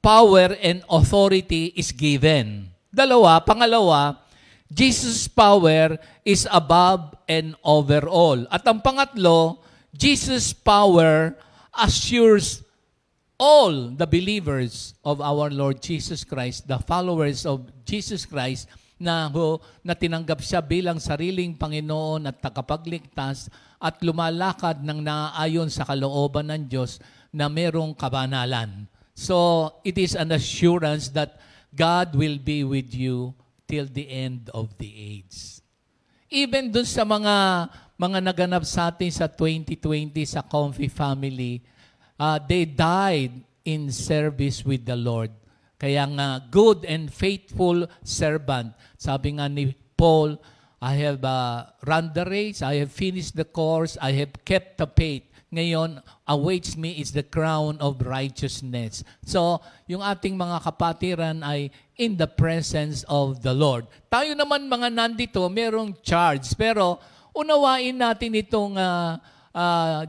power and authority is given. Pangalawa, Jesus' power is above and over all. At ang pangatlo, Jesus' power assures all the believers of our Lord Jesus Christ, the followers of Jesus Christ, na tinanggap siya bilang sariling Panginoon at tagapagligtas at lumalakad ng naaayon sa kalooban ng Diyos na merong kabanalan. So, it is an assurance that God will be with you till the end of the age. Even dun sa mga naganap sa atin sa 2020 sa Comfy family, they died in service with the Lord. Kaya nga, good and faithful servant. Sabi nga ni Paul, I have run the race, I have finished the course, I have kept the faith. Ngayon, awaits me is the crown of righteousness. So, yung ating mga kapatiran ay in the presence of the Lord. Tayo naman mga nandito, merong charge. Pero, unawain natin itong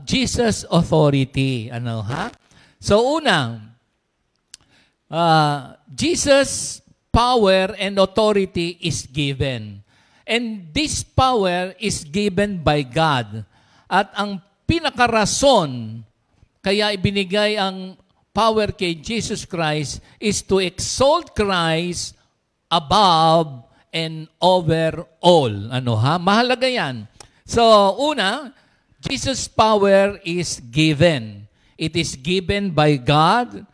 Jesus authority. So, una, Jesus' power and authority is given. And this power is given by God. At ang pinakarason kaya ibinigay ang power kay Jesus Christ is to exalt Christ above and over all. Mahalaga yan. So, una, Jesus' power is given. It is given by God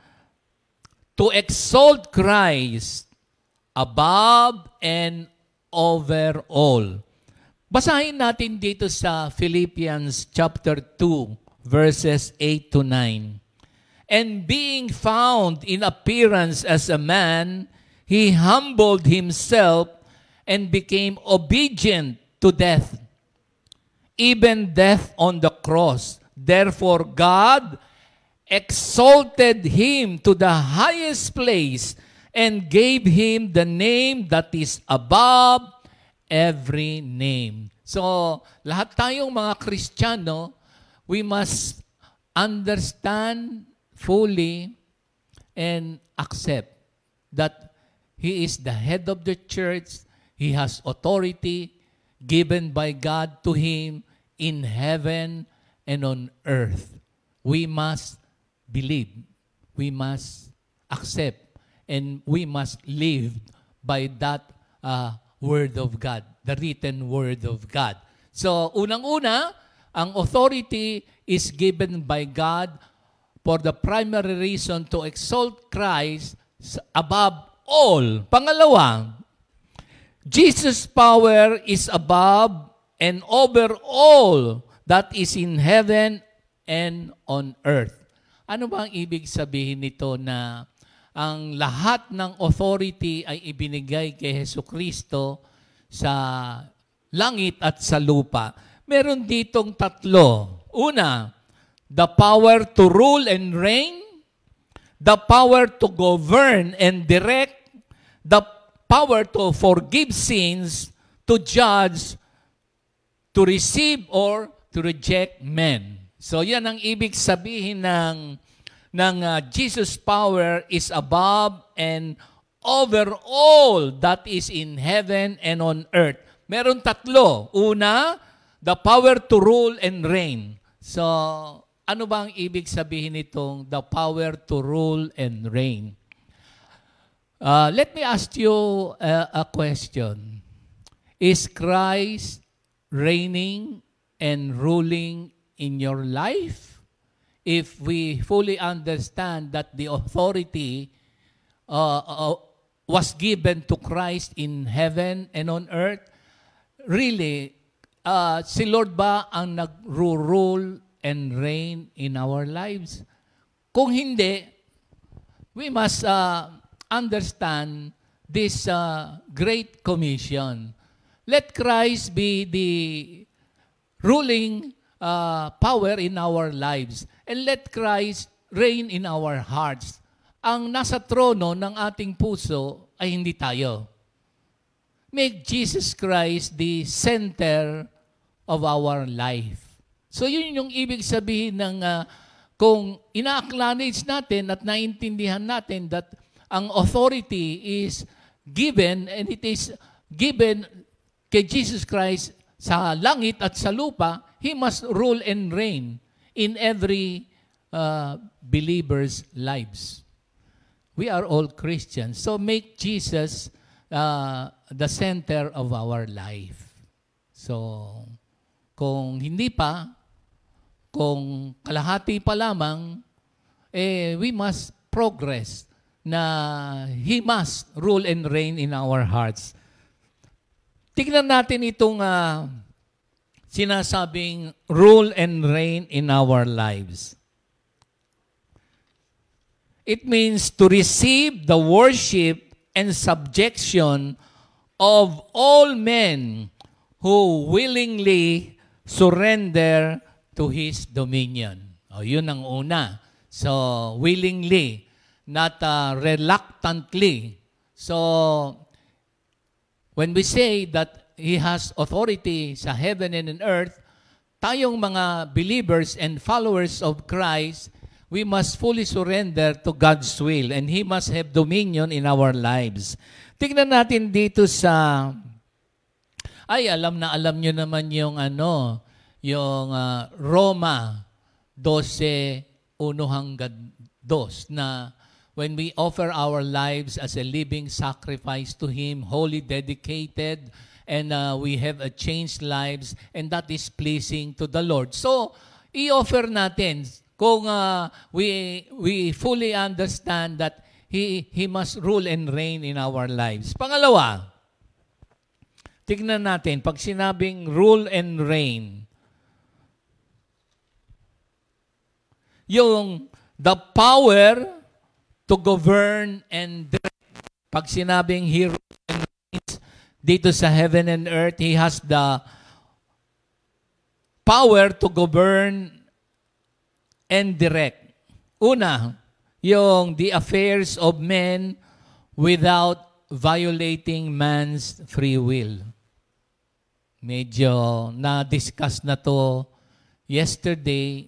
to exalt Christ above and over all. Basahin natin dito sa Philippians chapter 2, verses 8 to 9. And being found in appearance as a man, he humbled himself and became obedient to death, even death on the cross. Therefore, God exalted him to the highest place and gave him the name that is above every name. So, lahat tayong mga Kristiyano, we must understand fully and accept that He is the head of the church. He has authority given by God to Him in heaven and on earth. We must believe. We must accept. And we must live by that Word of God, the written Word of God. So, unang-una, ang authority is given by God for the primary reason to exalt Christ above all. Pangalawa, Jesus' power is above and over all that is in heaven and on earth. Ano ba ang ibig sabihin nito na ang lahat ng authority ay ibinigay kay Jesucristo sa langit at sa lupa? Meron ditong tatlo. Una, the power to rule and reign, the power to govern and direct, the power to forgive sins, to judge, to receive or to reject men. So yan ang ibig sabihin ng Jesus' power is above and over all that is in heaven and on earth. Meron tatlo. Una, the power to rule and reign. So, ano ba ang ibig sabihin nitong the power to rule and reign? Let me ask you a question. Is Christ reigning and ruling in your life? If we fully understand that the authority was given to Christ in heaven and on earth? Really, si Lord ba ang nag-rule and reign in our lives? Kung hindi, we must understand this great commission. Let Christ be the ruling power in our lives. And let Christ reign in our hearts. Ang nasa trono ng ating puso ay hindi tayo. Make Jesus Christ the center of our life. So yun yung ibig sabihin ng kung ina-acknowledge natin at naintindihan natin that ang authority is given and it is given kay Jesus Christ sa langit at sa lupa, He must rule and reign in every believer's lives. We are all Christians. So make Jesus the center of our life. So, kung hindi pa, kung kalahati pa lamang, we must progress na He must rule and reign in our hearts. Tignan natin itong sinasabing rule and reign in our lives. It means to receive the worship and subjection of all men who willingly surrender to His dominion. O, yun ang una. So, willingly, not reluctantly. So, when we say that He has authority sa heaven and in earth, tayong mga believers and followers of Christ, we must fully surrender to God's will and He must have dominion in our lives. Tingnan natin dito sa, alam nyo naman yung Roma 12:1-2 na when we offer our lives as a living sacrifice to Him, wholly dedicated, and we have a changed lives, and that is pleasing to the Lord. So, i-offer natin kung we fully understand that He must rule and reign in our lives. Pangalawa, tignan natin, pag sinabing rule and reign, yung the power to govern and direct. Pag sinabing He rules and reigns dito sa heaven and earth, He has the power to govern and direct. Una, yung the affairs of men without violating man's free will. Medyo na-discuss na to yesterday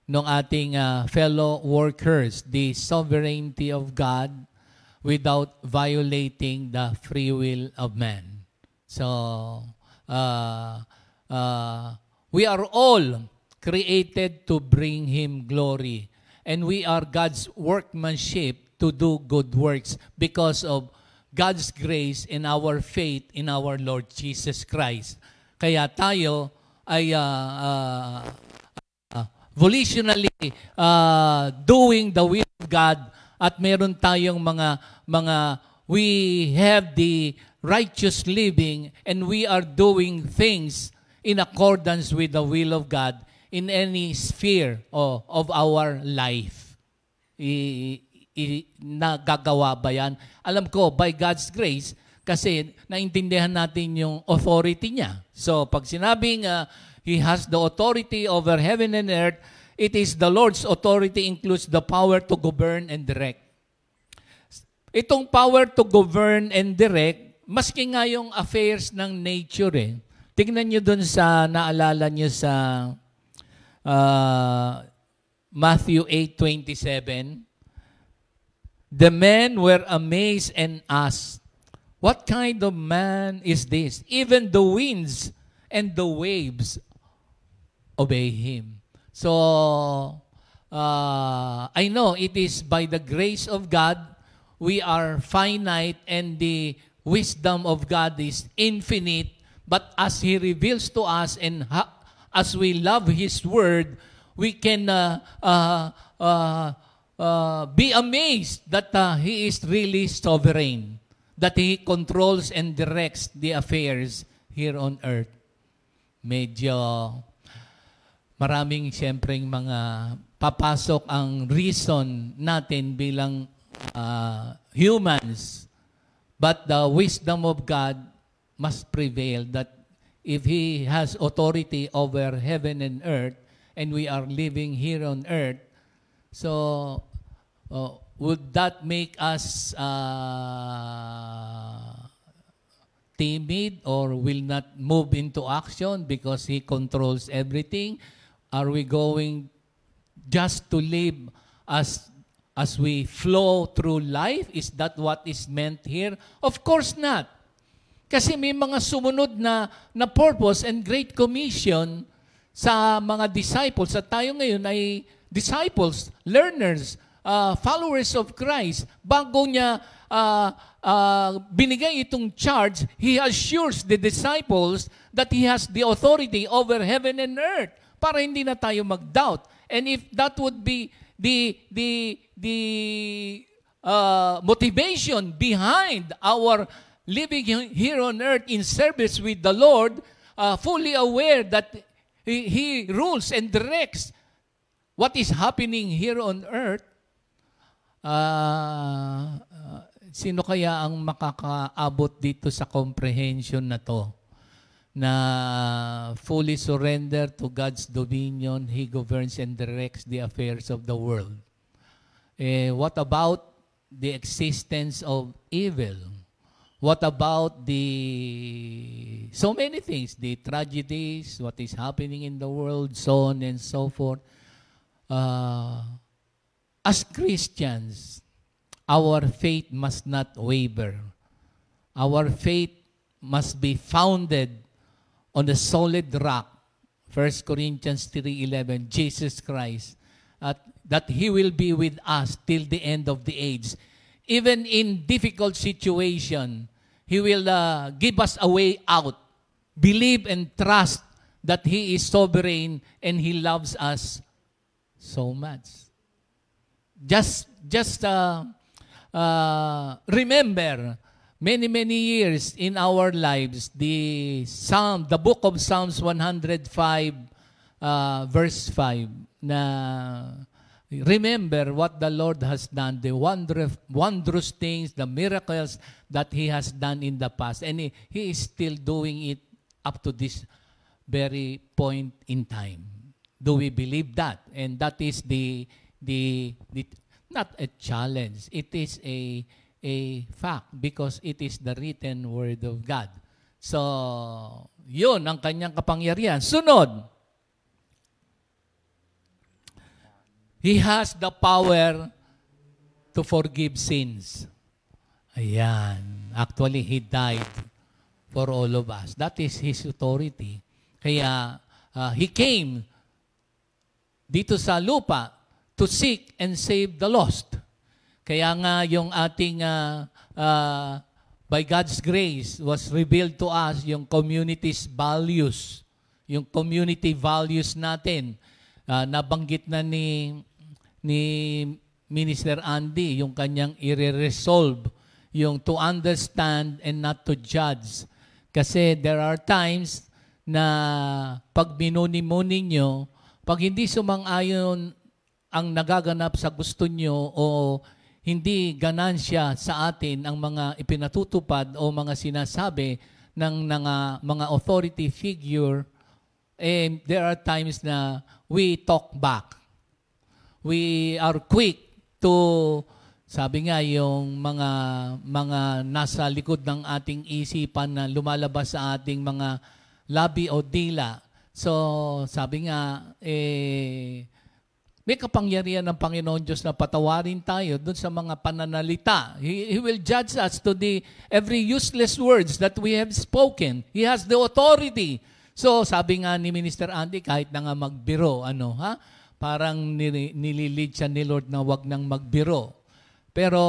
nung ating fellow workers, the sovereignty of God without violating the free will of man. So, we are all created to bring Him glory. And we are God's workmanship to do good works because of God's grace and our faith in our Lord Jesus Christ. Kaya tayo ay volitionally doing the will of God at meron tayong we have the righteous living and we are doing things in accordance with the will of God in any sphere of our life. Nagagawa ba yan? Alam ko, by God's grace, kasi naintindihan natin yung authority niya. So, pag sinabing He has the authority over heaven and earth, it is the Lord's authority includes the power to govern and direct. Itong power to govern and direct, maski nga yung affairs ng nature Tingnan nyo dun sa, naalala nyo sa Matthew 8:27, the men were amazed and asked, "What kind of man is this? Even the winds and the waves obey Him." So, I know it is by the grace of God, we are finite and the wisdom of God is infinite, but as He reveals to us and as we love His Word, we can be amazed that He is really sovereign. that He controls and directs the affairs here on earth. Medyo maraming siyempreng mga papasok ang reason natin bilang humans. But the wisdom of God must prevail that if He has authority over heaven and earth, and we are living here on earth, so would that make us timid or will not move into action because He controls everything? Are we going just to live as we flow through life? Is that what is meant here? Of course not. Kasi may mga sumunod na purpose and great commission sa mga disciples. At tayo ngayon ay disciples, learners, followers of Christ. Bago niya binigay itong charge, He assures the disciples that He has the authority over heaven and earth para hindi na tayo mag-doubt. And if that would be the motivation behind our living here on earth in service with the Lord, fully aware that He rules and directs what is happening here on earth, sino kaya ang makakaabot dito sa comprehension na to? Na fully surrender to God's dominion, He governs and directs the affairs of the world. What about the existence of evil? What about so many things, the tragedies, what is happening in the world, so on and so forth. As Christians, our faith must not waver. Our faith must be founded on the solid rock, 1 Corinthians 3:11, Jesus Christ, that He will be with us till the end of the age. Even in difficult situation, He will give us a way out. Believe and trust that He is sovereign and He loves us so much. Just remember, many years in our lives, the book of Psalms 105, verse 5, na remember what the Lord has done, the wondrous things, the miracles that He has done in the past. And He is still doing it up to this very point in time. Do we believe that? And that is the not a challenge. It is a fact because it is the written word of God. So, yun ang kanyang kapangyarihan. Sunod, He has the power to forgive sins. Ayan. Actually, He died for all of us. That is His authority. Kaya, He came dito sa lupa to seek and save the lost. Kaya nga yung ating, by God's grace, was revealed to us yung community's values. Yung community values natin. Nabanggit na ni Minister Andy, yung kanyang i-resolve, yung to understand and not to judge. Kasi there are times na pag minuni-muni nyo, pag hindi sumang-ayon ang nagaganap sa gusto nyo o hindi ganansya sa atin ang mga ipinatutupad o mga sinasabi ng mga authority figure, there are times na we talk back. We are quick to, sabi nga, yung mga nasa likod ng ating isipan na lumalabas sa ating mga labi o dila. So, sabi nga, may kapangyarihan ng Panginoon Diyos na patawarin tayo dun sa mga pananalita. He will judge us to every useless words that we have spoken. He has the authority. So, sabi nga ni Minister Andy, kahit na nga magbiro, parang nililid siya ni Lord na wag nang magbiro. Pero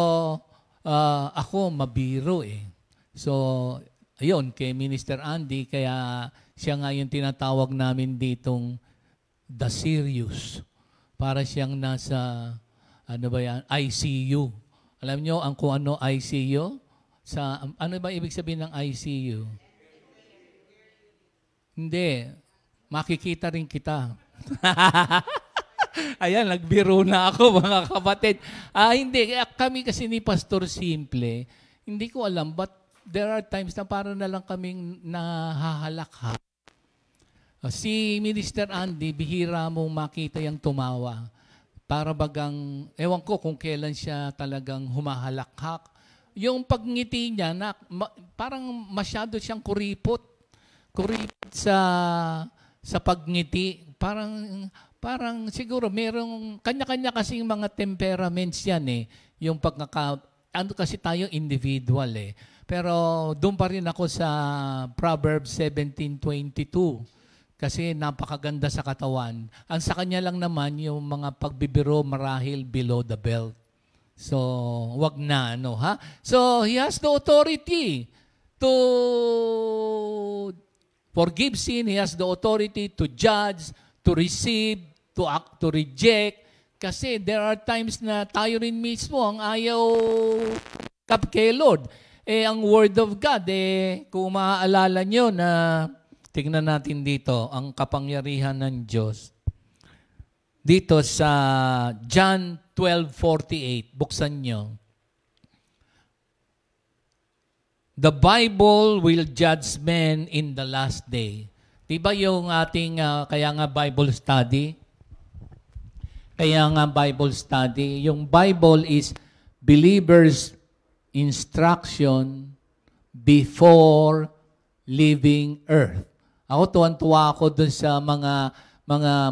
ako mabiro eh. So, ayun, kay Minister Andy, kaya siya nga yung tinatawag namin ditong the serious. Para siyang nasa, ICU. Alam nyo kung ano ICU? ano ba ibig sabihin ng ICU? Hindi. Makikita rin kita. Ayan, nagbiro na ako mga kapatid. Hindi. Kami kasi ni Pastor Simple, hindi ko alam, but there are times na para na lang kaming nahahalakha. Si Minister Andy, bihira mong makita yung tumawa. Para bagang, ewan ko kung kailan siya talagang humahalakhak. Yung pagngiti niya, parang masyado siyang kuripot. Kuripot sa pagngiti. Parang siguro merong, kanya-kanya kasing mga temperaments yan eh. Yung ano kasi tayo individual eh. Pero doon pa rin ako sa Proverbs 17:22. Kasi napakaganda sa katawan. Ang sa kanya lang naman, yung mga pagbibiro marahil below the belt. So, wag na, ha? So, he has the authority to forgive sin. He has the authority to judge, to receive, to act, to reject. Kasi there are times na tayo rin mismo ang ayaw kay Lord. Ang Word of God, kung maaalala nyo na tingnan natin dito, ang kapangyarihan ng Diyos. Dito sa John 12:48, buksan nyo. The Bible will judge men in the last day. Diba yung ating, kaya nga Bible study? Yung Bible is believers' instruction before leaving earth. Ako, tuwan-tuwa ako dun sa mga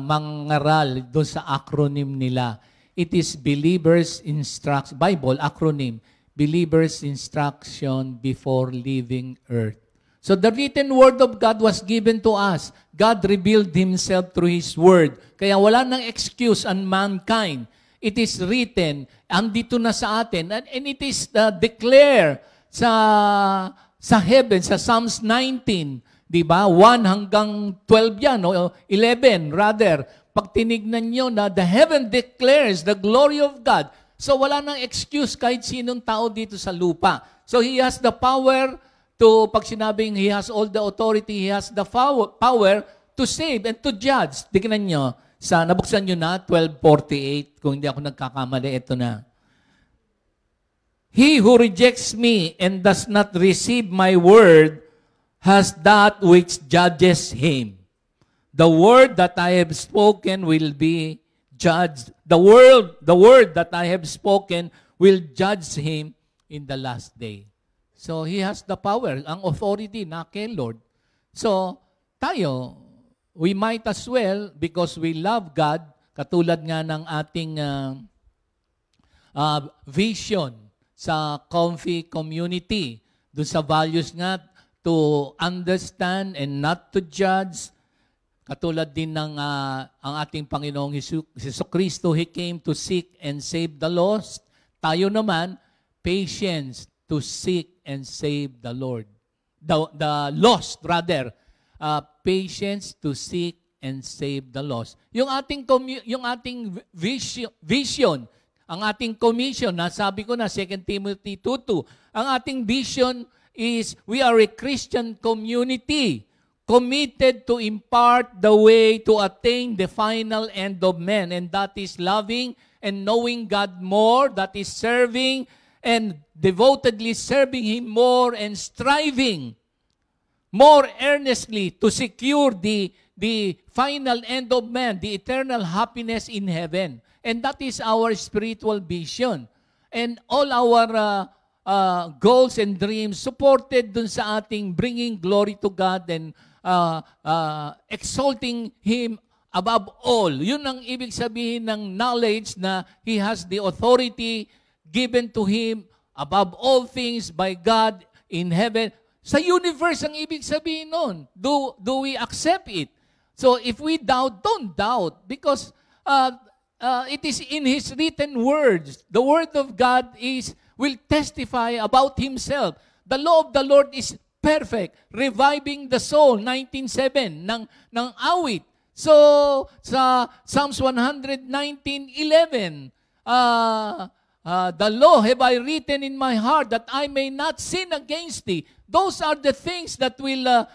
mangaral, dun sa acronym nila. It is believers' instruction, Bible acronym, believers' instruction before leaving earth. So the written word of God was given to us. God revealed Himself through His word. Kaya wala nang excuse on mankind. It is written, andito na sa atin, and it is declared sa heaven, sa Psalms 19, di ba? 1 hanggang 12 yan, o 11 rather. Pag tinignan nyo na the heaven declares the glory of God. So wala nang excuse kahit sinong tao dito sa lupa. So He has the power to, pag sinabing He has all the authority, He has the power to save and to judge. Tignan nyo, nabuksan nyo na, 12:48, kung hindi ako nagkakamali, ito na. He who rejects me and does not receive my word has that which judges him. The word that I have spoken will be judged. The word that I have spoken will judge him in the last day. So he has the power, ang authority na kay Lord. So tayo, we might as well, because we love God, katulad nga ng ating vision sa Comfy Community, doon sa values nga, to understand and not to judge. Katulad din ng ang ating Panginoong Jesucristo, He came to seek and save the lost. Tayo naman, patience to seek and save the Lord. The lost, rather. Patience to seek and save the lost. Yung ating vision, ang ating commission, nasabi ko na, 2 Timothy 2:2, ang ating vision is we are a Christian community committed to impart the way to attain the final end of man, and that is loving and knowing God more, that is serving and devotedly serving Him more and striving more earnestly to secure the final end of man, the eternal happiness in heaven. And that is our spiritual vision. And all our goals and dreams supported dun sa ating bringing glory to God and exalting Him above all. Yun ang ibig sabihin ng knowledge na He has the authority given to Him above all things by God in heaven. Sa universe ang ibig sabihin nun. Do we accept it? So if we doubt, don't doubt, because it is in His written words. The Word of God will testify about Himself. The law of the Lord is perfect, reviving the soul, 19:7 ng awit. So sa Psalms 119:11, The law have I written in my heart that I may not sin against thee. Those are the things that will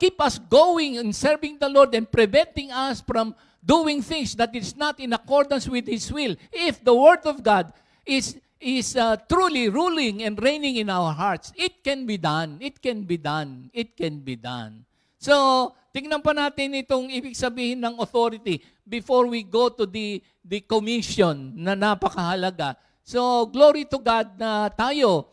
keep us going and serving the Lord and preventing us from doing things that is not in accordance with His will. If the Word of God is truly ruling and reigning in our hearts, it can be done. It can be done. It can be done. So, tingnan pa natin itong ibig sabihin ng authority before we go to the commission na napakahalaga. So, glory to God na tayo,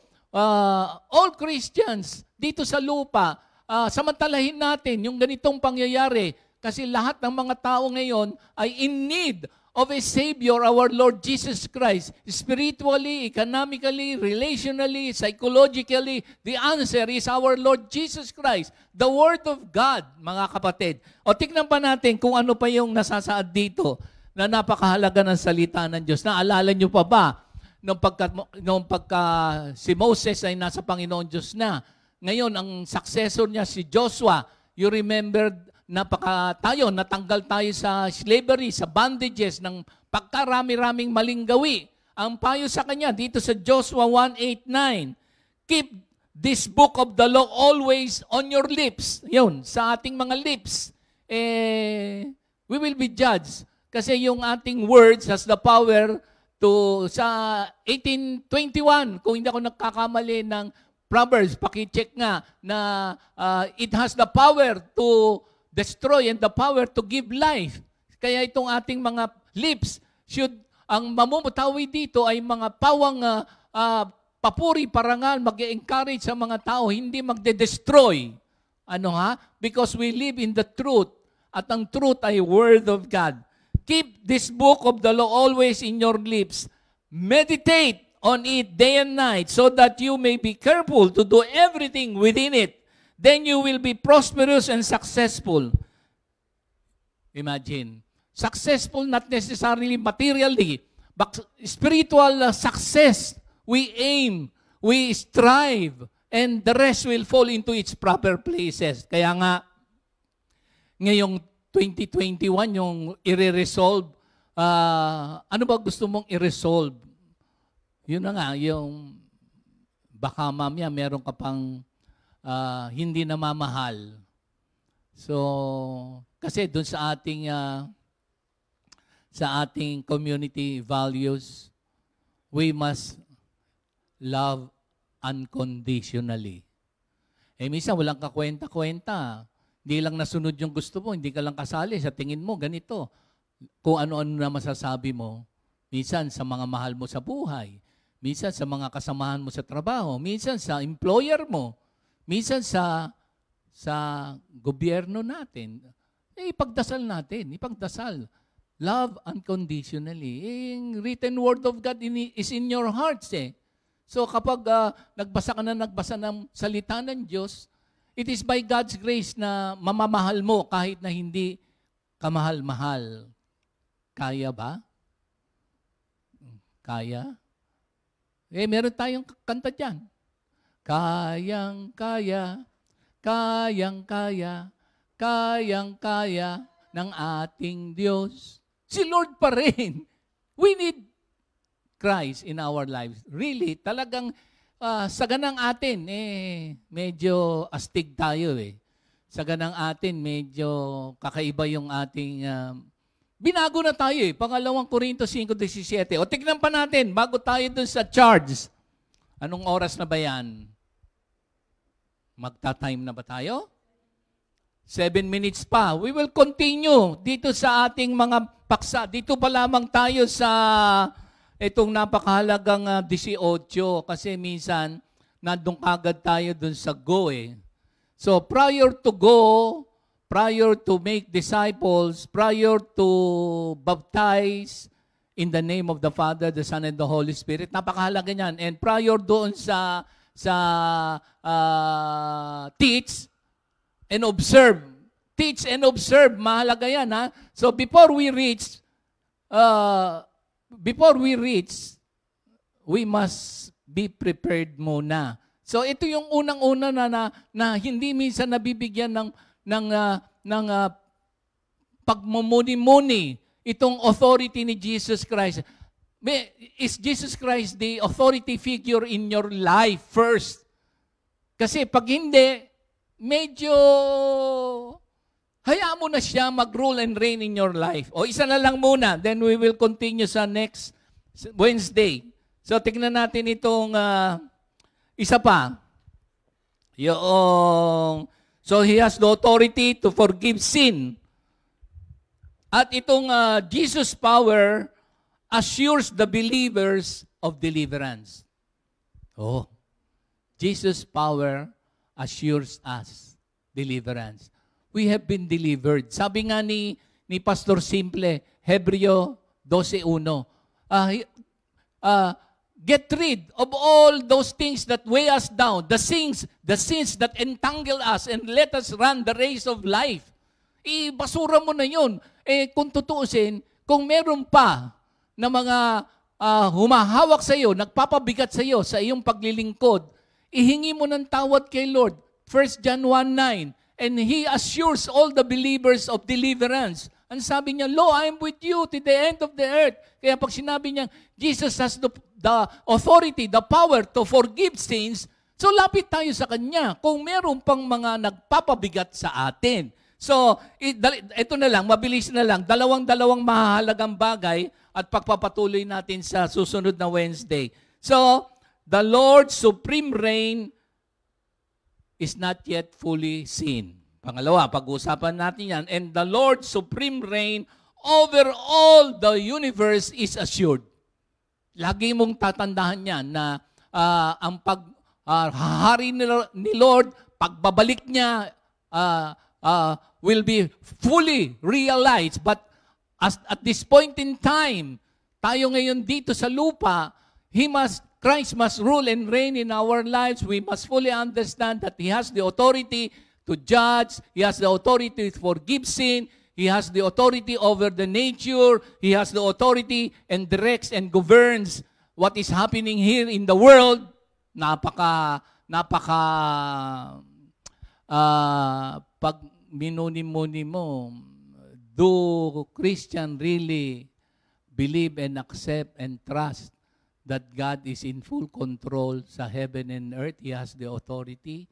all Christians dito sa lupa, samantalahin natin yung ganitong pangyayari kasi lahat ng mga tao ngayon ay in need of a Savior, our Lord Jesus Christ. Spiritually, economically, relationally, psychologically, the answer is our Lord Jesus Christ, the Word of God, mga kapatid. O tignan pa natin kung ano pa yung nasasaad dito na napakahalaga ng salita ng Diyos. Naalala nyo pa ba nung pagka si Moses ay nasa Panginoon Diyos na, ngayon ang successor niya si Joshua, you remember natanggal tayo sa slavery, sa bondages ng pagkarami-raming maling gawi. Ang payo sa kanya dito sa Joshua 1:8-9, keep this book of the law always on your lips. Yun, sa ating mga lips, we will be judged. Kasi yung ating words has the power to, sa 18:21, kung hindi ako nagkakamali ng Proverbs, pakicheck nga, na it has the power to destroy and the power to give life. Kaya itong ating mga lips, ang mamumutawi dito ay mga pawang papuri, parangal, mag-encourage sa mga tao, hindi magde-destroy. Ano ha? Because we live in the truth. At ang truth ay Word of God. Keep this book of the law always in your lips. Meditate on it day and night so that you may be careful to do everything within it. Then you will be prosperous and successful. Imagine. Successful not necessarily materially, but spiritual success. We aim, we strive, and the rest will fall into its proper places. Kaya nga, ngayong 2021, yung i-resolve, ano ba gusto mong i-resolve? Yun na nga, yung baka mamaya meron ka pang hindi namamahal. So, kasi doon sa ating community values, we must love unconditionally. Minsan walang kakwenta-kwenta. Hindi lang nasunod yung gusto mo, hindi ka lang kasali. Sa tingin mo, ganito. Kung ano-ano na masasabi mo, minsan sa mga mahal mo sa buhay, minsan sa mga kasamahan mo sa trabaho, minsan sa employer mo, minsan sa gobyerno natin, ipagdasal natin, ipagdasal. Love unconditionally. Yung written word of God is in your hearts eh. So kapag nagbasa ng salita ng Diyos, it is by God's grace na mamamahal mo kahit na hindi kamahal-mahal. Kaya ba? Kaya? Meron tayong kanta dyan. Kayang-kaya, kayang-kaya, kayang-kaya ng ating Diyos. Si Lord pa rin. We need Christ in our lives. Really, talagang sa ganang atin, medyo astig tayo eh. Sa ganang atin, medyo kakaiba yung ating, binago na tayo eh. Pangalawang Corinto 5:17. O tignan pa natin, bago tayo dun sa charge. Anong oras na ba yan? Magta-time na ba tayo? 7 minutes pa. We will continue dito sa ating mga paksa. Dito pa lamang tayo sa itong napakahalagang 18 kasi minsan nandun kagad tayo dun sa go eh. So prior to go, prior to make disciples, prior to baptize in the name of the Father, the Son, and the Holy Spirit, napakahalaga niyan. And prior doon sa teach and observe. Teach and observe, mahalaga yan ha. So before we reach, we must be prepared muna. So ito yung unang-una na hindi minsan nabibigyan ng pagmumuni-muni itong authority ni Jesus Christ. is Jesus Christ the authority figure in your life first? Kasi pag hindi, medyo hayaan mo na siya mag-rule and reign in your life. O isa na lang muna, then we will continue sa next Wednesday. So tignan natin itong isa pa. So he has the authority to forgive sin. At itong Jesus' power assures the believers of deliverance. Oh, Jesus' power assures us deliverance. We have been delivered. Sabi nga ni Pastor Simple, Hebreo 12:1, get rid of all those things that weigh us down, the sins that entangle us, and let us run the race of life. Ibasura mo na yun. Kung tutuusin, kung meron pa na mga humahawak sa iyo, nagpapabigat sa iyo sa iyong paglilingkod, ihingi mo ng tawad kay Lord. 1 John 1:9, and He assures all the believers of deliverance. Ang sabi niya, Lo, I am with you to the end of the earth. Kaya pag sinabi niya, Jesus has the authority, the power to forgive sins, so lapit tayo sa Kanya kung meron pang mga nagpapabigat sa atin. So, ito na lang, mabilis na lang, dalawang mahalagang bagay at pagpapatuloy natin sa susunod na Wednesday. So, the Lord's supreme reign is not yet fully seen. Pangalawa, pag-uusapan natin yan. And the Lord's supreme reign over all the universe is assured. Lagi mong tatandahan yan na ang paghahari ni Lord, pagbabalik niya, will be fully realized. But at this point in time, tayo ngayon dito sa lupa, Christ must rule and reign in our lives. We must fully understand that He has the authority to judge. He has the authority to forgive sin. He has the authority over the nature. He has the authority and directs and governs what is happening here in the world. Pag minuni-muni mo, do Christian really believe and accept and trust that God is in full control sa heaven and earth? He has the authority.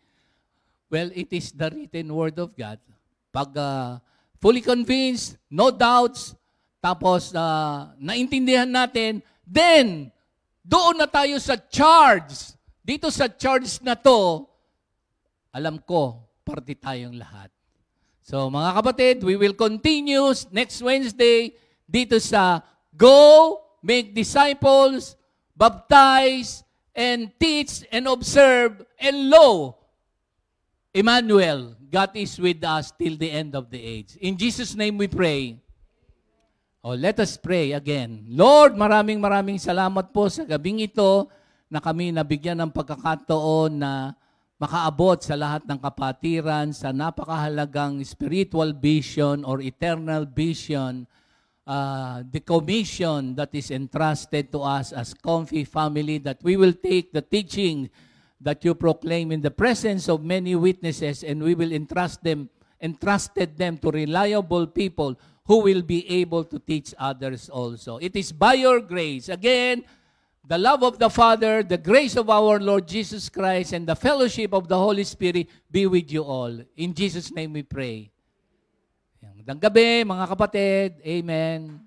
Well, it is the written word of God. Pag fully convinced, no doubts, tapos naintindihan natin, then doon na tayo sa charge. Dito sa charge na to, alam ko, parte tayong lahat. So mga kapatid, we will continue next Wednesday dito sa Go, Make Disciples, Baptize, and Teach, and Observe, and Lo, Emmanuel, God is with us till the end of the age. In Jesus' name we pray. Let us pray again. Lord, maraming salamat po sa gabing ito na kami nabigyan ng pagkakataon na makaabot sa lahat ng kapatiran sa napakahalagang spiritual vision or eternal vision, the commission that is entrusted to us as Comfy family, that we will take the teaching that you proclaim in the presence of many witnesses, and we will entrusted them to reliable people who will be able to teach others also. It is by your grace. Again, the love of the Father, the grace of our Lord Jesus Christ, and the fellowship of the Holy Spirit be with you all. In Jesus' name we pray. Magandang gabi, mga kapatid. Amen.